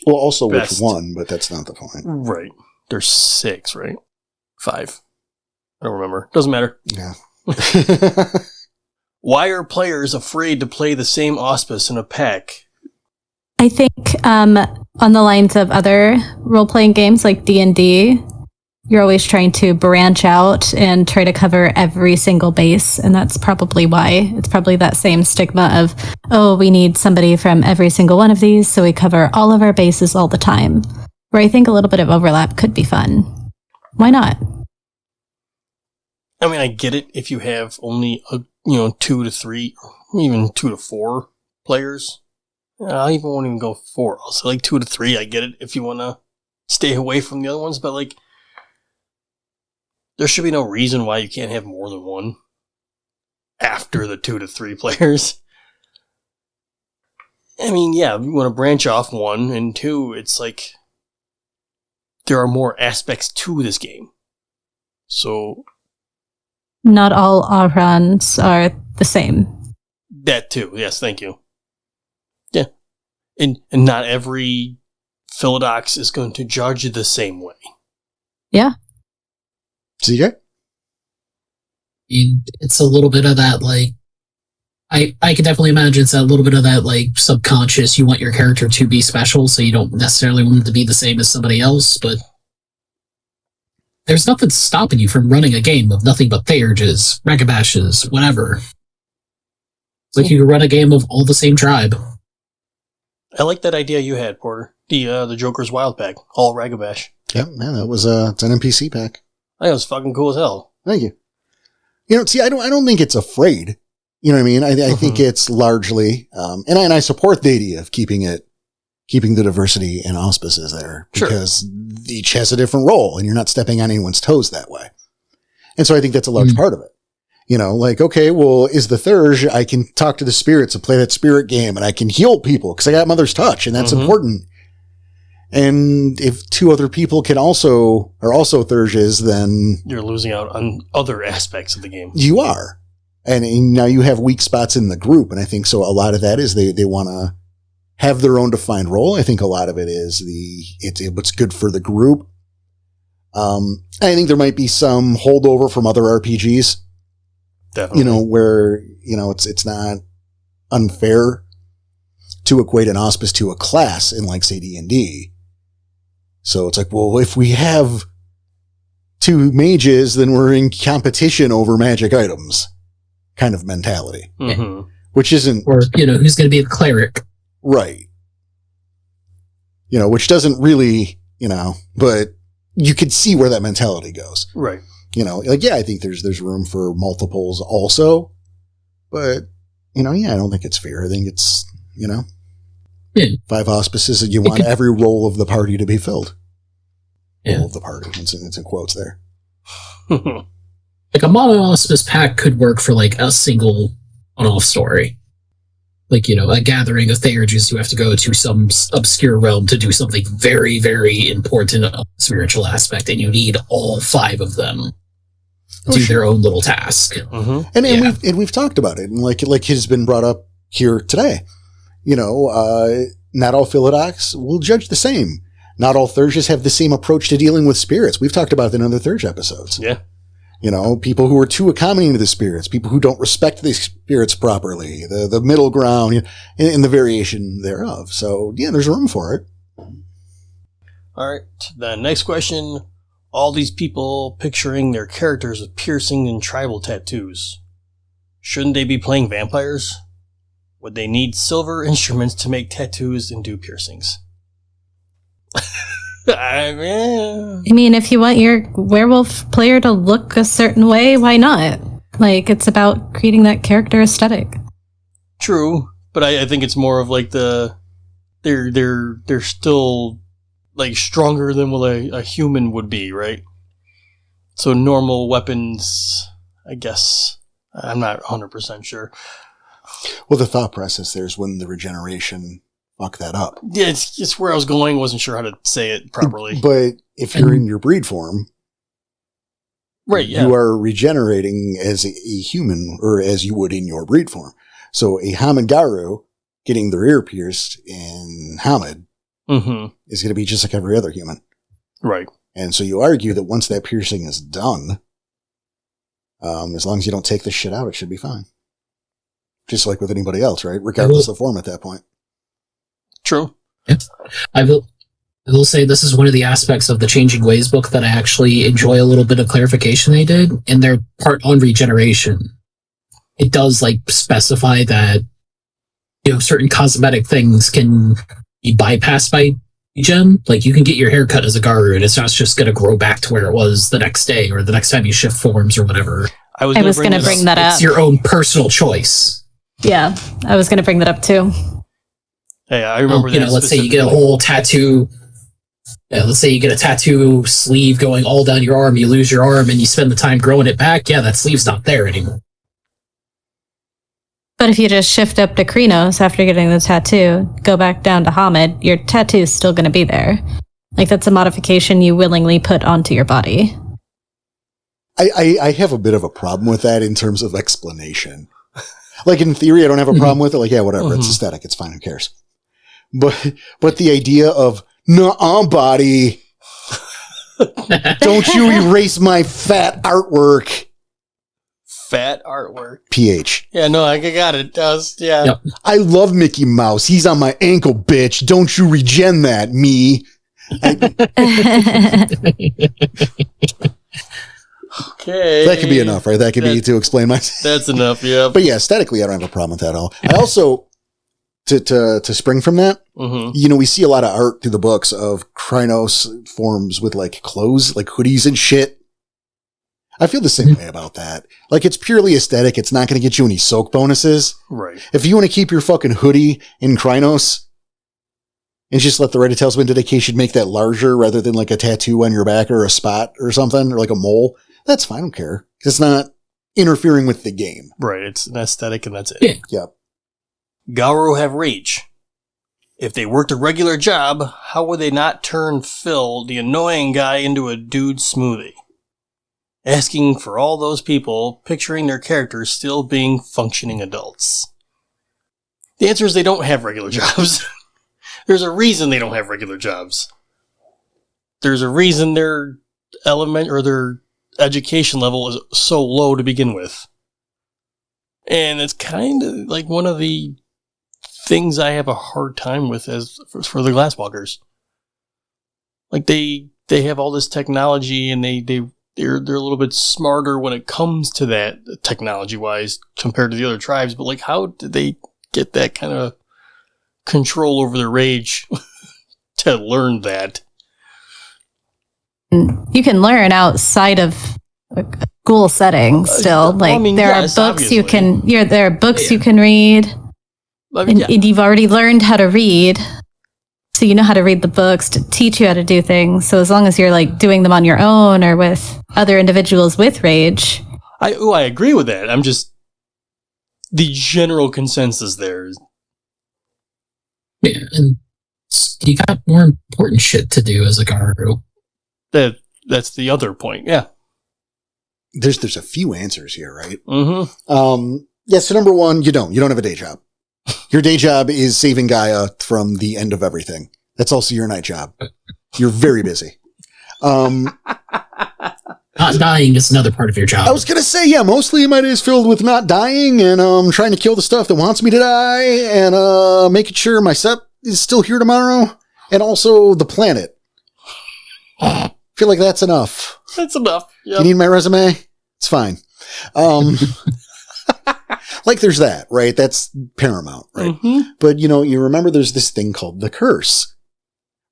Well, also best. which one, but that's not the point. Right. There's 6, right? 5. I don't remember. Doesn't matter. Yeah. Why are players afraid to play the same auspice in a pack? I think on the lines of other role-playing games like D&D, you're always trying to branch out and try to cover every single base, and that's probably why. It's probably that same stigma of, oh, we need somebody from every single one of these, so we cover all of our bases all the time. Where I think a little bit of overlap could be fun. Why not? I mean, I get it if you have only 2 to 3, even 2 to 4 players. I even won't even go 4. I'll say 2 to 3. I get it if you want to stay away from the other ones, but there should be no reason why you can't have more than one after the 2 to 3 players. I mean, yeah, you want to branch off 1, and 2, it's there are more aspects to this game. So Not all Ahrans are the same. that too, yes, thank you. Yeah. And not every Philodox is going to judge the same way. Yeah. CJ? It's a little bit of that, I can definitely imagine it's a little bit of that, subconscious, you want your character to be special, so you don't necessarily want them to be the same as somebody else, but there's nothing stopping you from running a game of nothing but Theurges, Ragabashes, whatever. It's like you could run a game of all the same tribe. I like that idea you had, Porter. The Joker's Wild Pack, all Ragabash. Yeah, man, that was it's an NPC pack. I think it was fucking cool as hell. Thank you. You know, see, I don't think it's afraid. You know what I mean? I think it's largely, and I support the idea of keeping the diversity and auspices there because each has a different role and you're not stepping on anyone's toes that way. And so I think that's a large part of it. You know, like, okay, well, is the Thurge, I can talk to the spirits and play that spirit game and I can heal people because I got Mother's Touch and that's important. And if two other people are also Thurges, then you're losing out on other aspects of the game. You are. And now you have weak spots in the group. And I think so a lot of that is they want to have their own defined role. I think a lot of it is what's good for the group. I think there might be some holdover from other RPGs. Definitely. You know, where, you know, it's not unfair to equate an auspice to a class in, like, say, D&D. So it's like, well, if we have two mages, then we're in competition over magic items kind of mentality. Mm-hmm. Which isn't... Or, you know, who's going to be the cleric? Right. You know, which doesn't really, you know, but you could see where that mentality goes. Right. You know, like, yeah, I think there's room for multiples also, but, you know, yeah, I don't think it's fair. I think it's, you know, 5 auspices and you want every role of the party to be filled. Role of the party. It's in quotes there. Like a mono-auspice pack could work for like a single one-off story. Like, you know, a gathering of Theurges who have to go to some obscure realm to do something very, very important spiritual aspect, and you need all 5 of them to do their own little task. Mm-hmm. And we've talked about it, and like has been brought up here today. You know, not all Philodox will judge the same. Not all Thurges have the same approach to dealing with spirits. We've talked about that in other Thurge episodes. Yeah. You know, people who are too accommodating to the spirits, people who don't respect the spirits properly, the middle ground, you know, and the variation thereof. So, yeah, there's room for it. All right. The next question. All these people picturing their characters with piercing and tribal tattoos. Shouldn't they be playing vampires? Would they need silver instruments to make tattoos and do piercings? I mean, if you want your werewolf player to look a certain way, why not? Like, it's about creating that character aesthetic. True, but I think it's more of like they're still like stronger than what a human would be, right? So normal weapons, I guess. I'm not 100% sure. Well, the thought process there is when the regeneration fuck that up. Yeah, it's just where I was going. Wasn't sure how to say it properly. But if you're in your breed form, right? Yeah, you are regenerating as a human, or as you would in your breed form. So a Hamid-Garu getting their ear pierced in Hamid is going to be just like every other human, right? And so you argue that once that piercing is done, as long as you don't take the shit out, it should be fine. Just like with anybody else, right? Regardless of form at that point. True. Yeah. I will say this is one of the aspects of the Changing Ways book that I actually enjoy a little bit of clarification they did in their part on regeneration. It does like specify that, you know, certain cosmetic things can be bypassed by regen. Like you can get your hair cut as a Garu and it's not just going to grow back to where it was the next day or the next time you shift forms or whatever. I was going to bring that up. It's your own personal choice. Yeah, I was going to bring that up too. Hey, I remember that. You know, let's say you get a whole tattoo. Yeah, let's say you get a tattoo sleeve going all down your arm. You lose your arm and you spend the time growing it back. Yeah, that sleeve's not there anymore. But if you just shift up to Krynos after getting the tattoo, go back down to Hamid, your tattoo's still going to be there. Like, that's a modification you willingly put onto your body. I have a bit of a problem with that in terms of explanation. Like, in theory, I don't have a problem with it. Like, yeah, whatever. It's aesthetic. It's fine. Who cares? But the idea of, nuh-uh, body, don't you erase my fat artwork. Fat artwork. PH. Yeah, no, I got it. Yeah. Yep. I love Mickey Mouse. He's on my ankle, bitch. Don't you regen that, me. Okay. That could be enough, right? That could be to explain myself. That's enough, yeah. But yeah, aesthetically, I don't have a problem with that at all. I also, to spring from that. Mm-hmm. You know, we see a lot of art through the books of Krynos forms with like clothes, like hoodies and shit. I feel the same way about that. Like, it's purely aesthetic. It's not going to get you any soak bonuses. Right. If you want to keep your fucking hoodie in Krynos and just let the Write a Tales of Vindication make that larger rather than like a tattoo on your back or a spot or something or like a mole, that's fine. I don't care. It's not interfering with the game. Right. It's an aesthetic and that's it. Yeah. Yep. Garu have rage. If they worked a regular job, how would they not turn Phil, the annoying guy, into a dude smoothie? Asking for all those people, picturing their characters still being functioning adults. The answer is they don't have regular jobs. There's a reason they don't have regular jobs. There's a reason their their education level is so low to begin with. And it's kind of like one of the things I have a hard time with as for the Glasswalkers. Like they have all this technology and they're a little bit smarter when it comes to that technology wise compared to the other tribes, but like how did they get that kind of control over their rage to learn that? You can learn outside of a school setting still. Well, I mean, there yes, are books obviously. there are books you can read. I mean, And you've already learned how to read. So you know how to read the books to teach you how to do things. So as long as you're like doing them on your own or with other individuals with rage. I agree with that. I'm just the general consensus there is Yeah, and you got more important shit to do as a Garu. that's the other point. Yeah. There's a few answers here, right? Mm-hmm. Yes. So number one, you don't have a day job. Your day job is saving Gaia from the end of everything. That's also your night job. You're very busy. Not dying is another part of your job. I was going to say, yeah, mostly my day is filled with not dying and trying to kill the stuff that wants me to die and making sure my set is still here tomorrow and also the planet. I feel like that's enough. That's enough. You Yep. need my resume? It's fine. Like there's that, right? That's paramount, right? Mm-hmm. But, you remember there's this thing called the curse,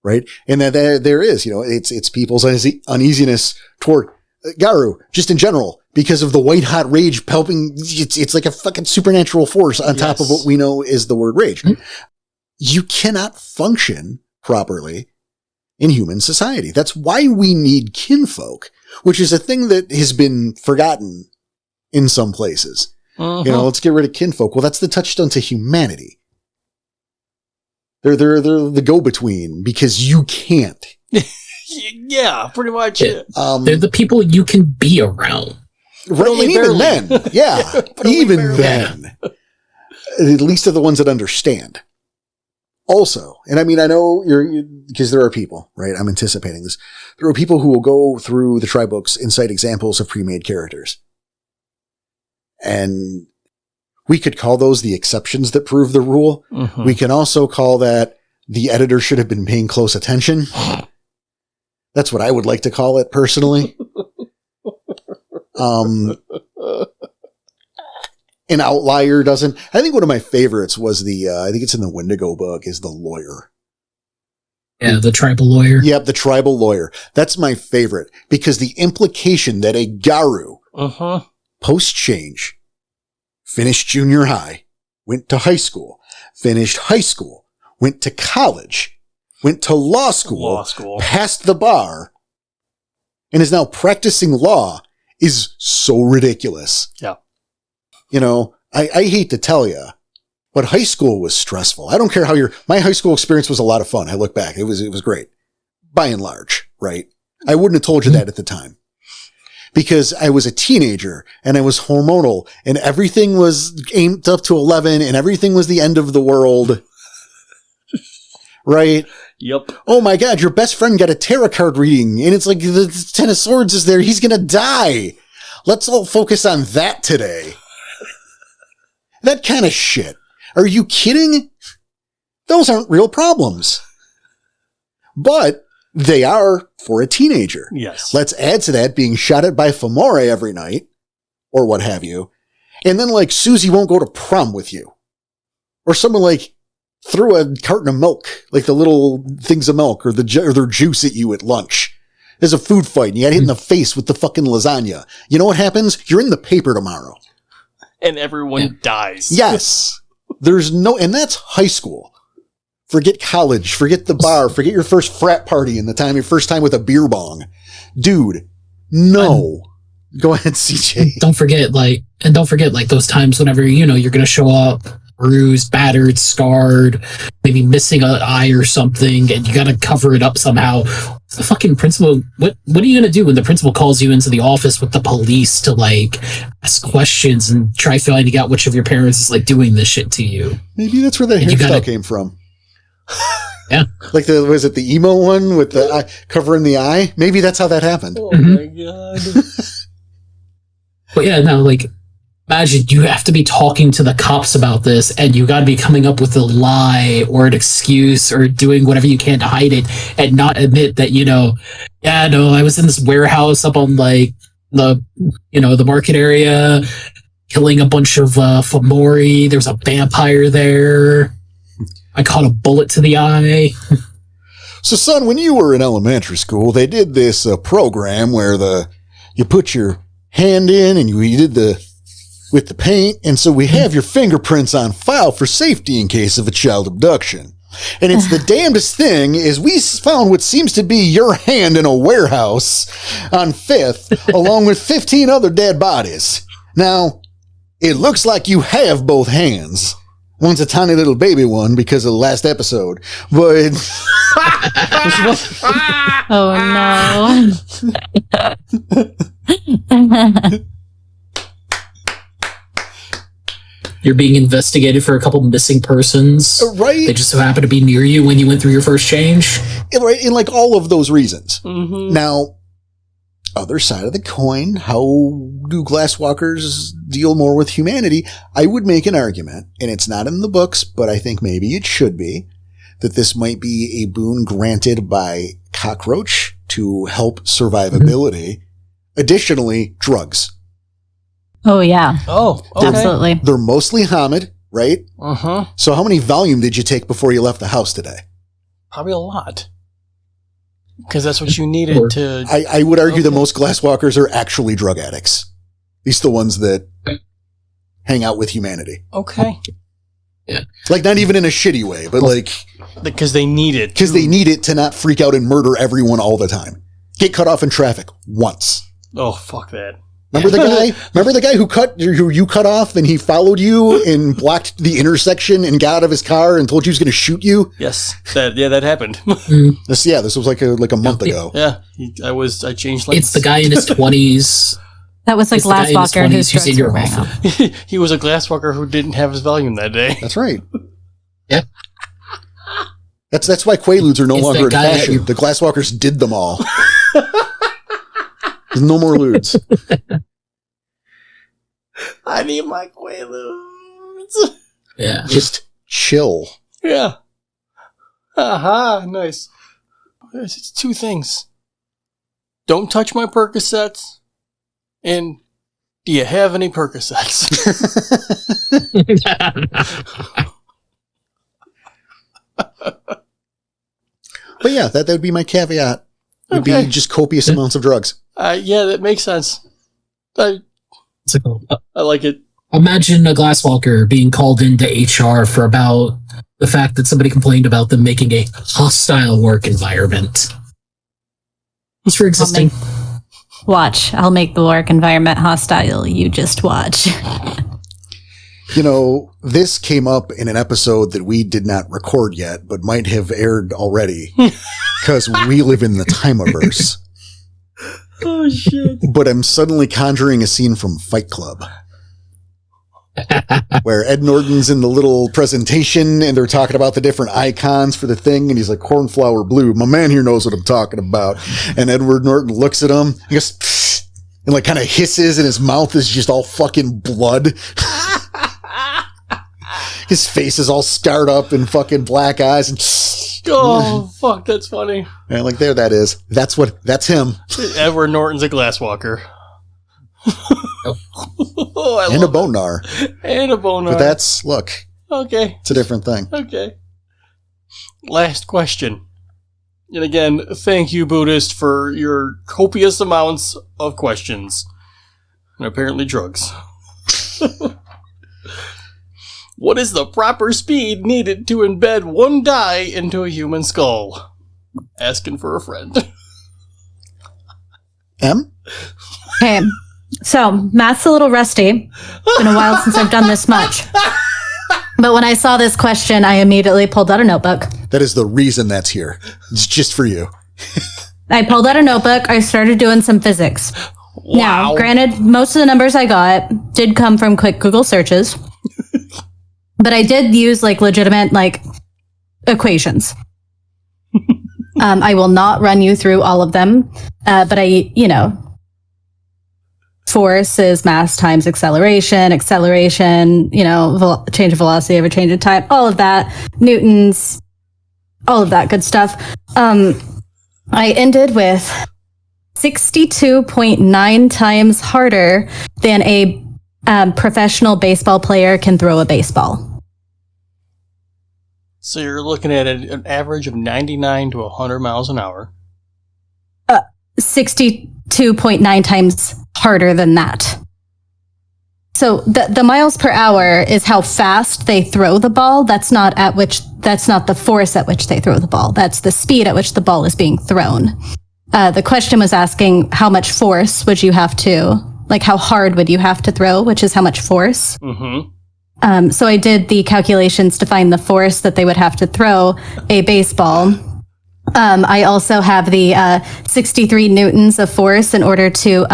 right? And that there is, it's people's uneasiness toward Garu, just in general, because of the white hot rage helping. It's like a fucking supernatural force on top of Yes. what we know is the word rage. Mm-hmm. You cannot function properly in human society. That's why we need kinfolk, which is a thing that has been forgotten in some places. Mm-hmm. Let's get rid of kinfolk. Well, that's the touchstone to humanity. They're the go-between because you can't. Yeah, pretty much. Yeah. They're the people you can be around. Right, only and even barely. then, yeah, But only even barely. then, at least they're the ones that understand. Also, and I mean, I know because there are people, right? I'm anticipating this. There are people who will go through the tribe books and cite examples of pre-made characters. And we could call those the exceptions that prove the rule. Mhm. We can also call that the editor should have been paying close attention. That's what I would like to call it personally. An outlier doesn't. I think one of my favorites was I think it's in the Wendigo book, is the lawyer. Yeah, the tribal lawyer. Yep, the tribal lawyer. That's my favorite because the implication that a Garu Mhm. post-change finished junior high, went to high school, finished high school, went to college, went to law school, passed the bar, and is now practicing law is so ridiculous. Yeah. I hate to tell you, but high school was stressful. I don't care how my high school experience was a lot of fun. I look back. It was great. By and large, right? I wouldn't have told you that at the time. Because I was a teenager and I was hormonal and everything was aimed up to 11 and everything was the end of the world. Right? Yep. Oh my God, your best friend got a tarot card reading and it's like the Ten of Swords is there. He's going to die. Let's all focus on that today. That kind of shit. Are you kidding? Those aren't real problems. But they are for a teenager. Yes. Let's add to that being shot at by Fomore every night, or what have you. And then like Susie won't go to prom with you. Or someone like threw a carton of milk, like the little things of milk or their juice at you at lunch. There's a food fight and you got hit in the face with the fucking lasagna. You know what happens? You're in the paper tomorrow. And everyone dies. Yes. And that's high school. Forget college. Forget the bar. Forget your first frat party and your first time with a beer bong. Dude, no. Go ahead, CJ. Don't forget those times whenever, you're going to show up bruised, battered, scarred, maybe missing an eye or something, and you got to cover it up somehow. The fucking principal, what are you going to do when the principal calls you into the office with the police to ask questions and try finding out which of your parents is doing this shit to you? Maybe that's where that hairstyle came from. Yeah. Was it the emo one with the eye, covering the eye? Maybe that's how that happened. Oh my god. But yeah, no, imagine you have to be talking to the cops about this and you got to be coming up with a lie or an excuse or doing whatever you can to hide it and not admit that, I was in this warehouse up on the market area killing a bunch of Fomori. There was a vampire there. I caught a bullet to the eye. So, son, when you were in elementary school, they did this program where you put your hand in and you did with the paint, and so we have your fingerprints on file for safety in case of a child abduction. And it's the damnedest thing is we found what seems to be your hand in a warehouse on 5th, along with 15 other dead bodies. Now, it looks like you have both hands. One's a tiny little baby one because of the last episode, but... Oh, no. You're being investigated for a couple missing persons. Right. They just so happen to be near you when you went through your first change. Right. And all of those reasons. Mm-hmm. Now, other side of the coin, how do glasswalkers deal more with humanity? I would make an argument, and it's not in the books, but I think maybe it should be, that this might be a boon granted by Cockroach to help survivability. Mm-hmm. Additionally, drugs. Oh, yeah. Oh, okay. Absolutely. They're mostly Hamid, right? Uh-huh. So how many Valium did you take before you left the house today? Probably a lot. Because that's what you needed to... I would argue that most glasswalkers are actually drug addicts. At least the ones that hang out with humanity. Okay. Yeah. Not even in a shitty way, but because they need it. Because they need it to not freak out and murder everyone all the time. Get cut off in traffic once. Oh, fuck that. Remember the guy? Remember the guy who you cut off and he followed you and blocked the intersection and got out of his car and told you he was going to shoot you? Yes, that happened. This was like a month ago. Yeah, I changed lanes. It's the guy in his 20s. That was a glasswalker who's in your office. He was a glasswalker who didn't have his volume that day. That's right. Yeah. That's why Quaaludes are no longer in fashion. That the glasswalkers did them all. There's no more lewds. I need my Quaaludes. Yeah. Just chill. Yeah. Aha, nice. It's two things. Don't touch my Percocets. And do you have any Percocets? But yeah, that would be my caveat. Would be just copious amounts of drugs. Yeah, that makes sense. I like it. Imagine a glasswalker being called into HR for about the fact that somebody complained about them making a hostile work environment. It's for existing. I'll make the work environment hostile. You just watch. This came up in an episode that we did not record yet, but might have aired already because we live in the Timeverse. Oh, shit. But I'm suddenly conjuring a scene from Fight Club where Ed Norton's in the little presentation and they're talking about the different icons for the thing. And he's like, cornflower blue. My man here knows what I'm talking about. And Edward Norton looks at him, he goes, pfft, and kind of hisses and his mouth is just all fucking blood. His face is all scarred up and fucking black eyes. And oh, fuck, that's funny. And there that is. That's him. Edward Norton's a glasswalker. And a bonar. And a bonar. But look. Okay. It's a different thing. Okay. Last question. And again, thank you, Buddhist, for your copious amounts of questions. And apparently drugs. What is the proper speed needed to embed one die into a human skull? Asking for a friend. M? Okay, so math's a little rusty. It's been a while since I've done this much. But when I saw this question, I immediately pulled out a notebook. That is the reason that's here. It's just for you. I pulled out a notebook. I started doing some physics. Wow. Now, granted, most of the numbers I got did come from quick Google searches. But I did use like legitimate like equations. I will not run you through all of them. But force is mass times acceleration, change of velocity over change of time, all of that, newtons, all of that good stuff. I ended with 62.9 times harder than a professional baseball player can throw a baseball. So you're looking at an average of 99 to 100 miles an hour. 62.9 times harder than that. So the miles per hour is how fast they throw the ball. That's not the force at which they throw the ball. That's the speed at which the ball is being thrown. The question was asking how much force would you have to, like how hard would you have to throw, which is how much force. Mm-hmm. So I did the calculations to find the force that they would have to throw a baseball. I also have the 63 newtons of force in order to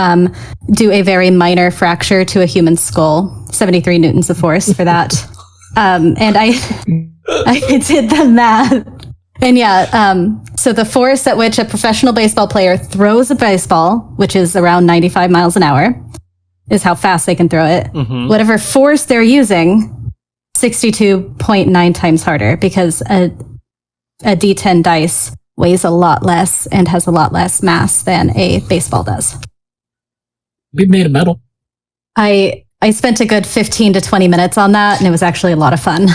do a very minor fracture to a human skull. 73 newtons of force for that. And I did the math. And so the force at which a professional baseball player throws a baseball, which is around 95 miles an hour, is how fast they can throw it. Mm-hmm. Whatever force they're using, 62.9 times harder, because a D10 dice weighs a lot less and has a lot less mass than a baseball does. We made a medal. I spent a good 15 to 20 minutes on that, and it was actually a lot of fun.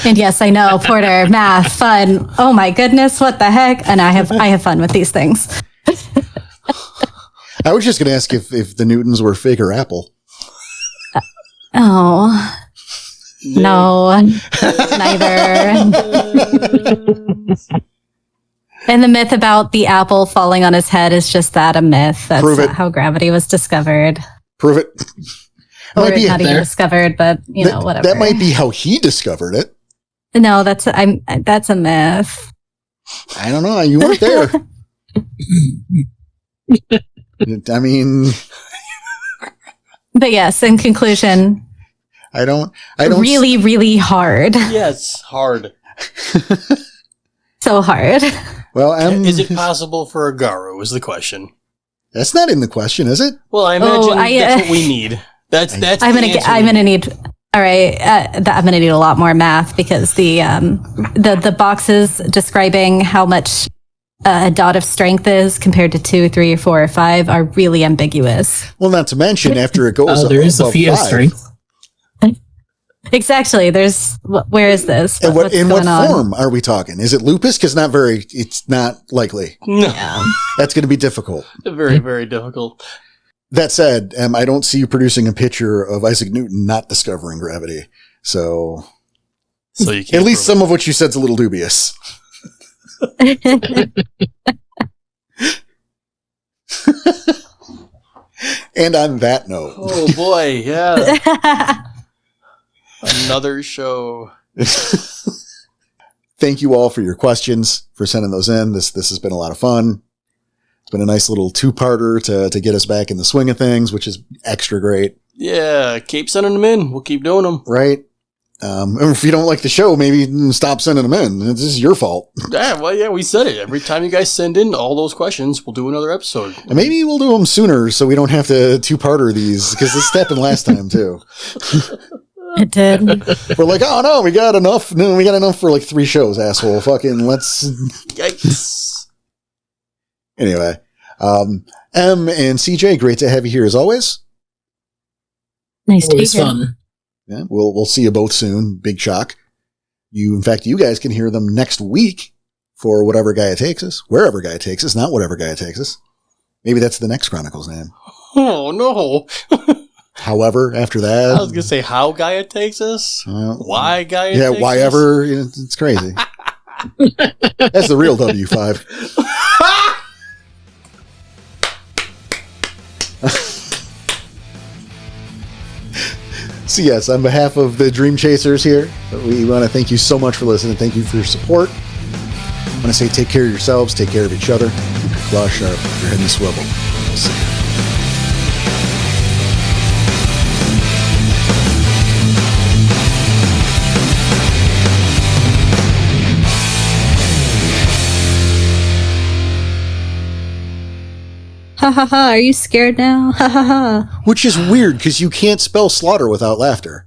And yes, I know, Porter, math, fun. Oh my goodness, what the heck? And I have fun with these things. I was just going to ask if the Newtons were fig or apple. Oh, no, neither. And the myth about the apple falling on his head is just that, a myth. That's Prove it. not how gravity was discovered. Prove it. Or Might be not even discovered, but whatever. That might be how he discovered it. No, that's a myth. I don't know. You weren't there. I mean, but yes, in conclusion, I don't really, really hard. Yes, hard. So hard. Well, Is it possible for a Garu is the question. That's not in the question, is it? Well, I imagine that's what we need. That's I'm gonna need. All right, I'm gonna need a lot more math because the boxes describing how much a dot of strength is compared to 2, 3, 4, or 5 are really ambiguous. Well, not to mention after it goes there is a above feat of 5. strength. Exactly. Where is this? And What's in what going on? form are we talking? Is it lupus? Because it's not likely. No. Yeah. That's going to be difficult. Very, very difficult. That said, I don't see you producing a picture of Isaac Newton not discovering gravity. So You can't at least prove some of what you said is a little dubious. And on that note, Oh boy, yeah. Another show. thank you all for your questions, for sending those in. This has been a lot of fun. It's been a nice little two-parter to get us back in the swing of things, which is extra great. Yeah, keep sending them in. We'll keep doing them. Right? And if you don't like the show, maybe stop sending them in. This is your fault. Yeah, we said it. Every time you guys send in all those questions, we'll do another episode. And maybe we'll do them sooner so we don't have to two-parter these, because this happened last time too. It did. We're like, oh no, we got enough. No, we got enough for like 3 shows, asshole. Fucking let's. Yikes. Anyway, M and CJ, great to have you here as always. Nice to be Always here. fun. Yeah, we'll see you both soon. Big shock. In fact, you guys can hear them next week for Whatever Gaia Takes Us, wherever Gaia takes us, not Whatever Gaia Takes Us. Maybe that's the next Chronicles name. Oh, no. However, after that. I was going to say how Gaia takes us. Why Gaia yeah, takes why us? ever. It's crazy. That's the real W5. So yes, on behalf of the Dream Chasers here, we want to thank you so much for listening. Thank you for your support. I want to say take care of yourselves, take care of each other, keep your claws sharp, your head in the swivel. We'll see you. Ha ha ha, are you scared now? Ha ha ha. Which is weird because you can't spell slaughter without laughter.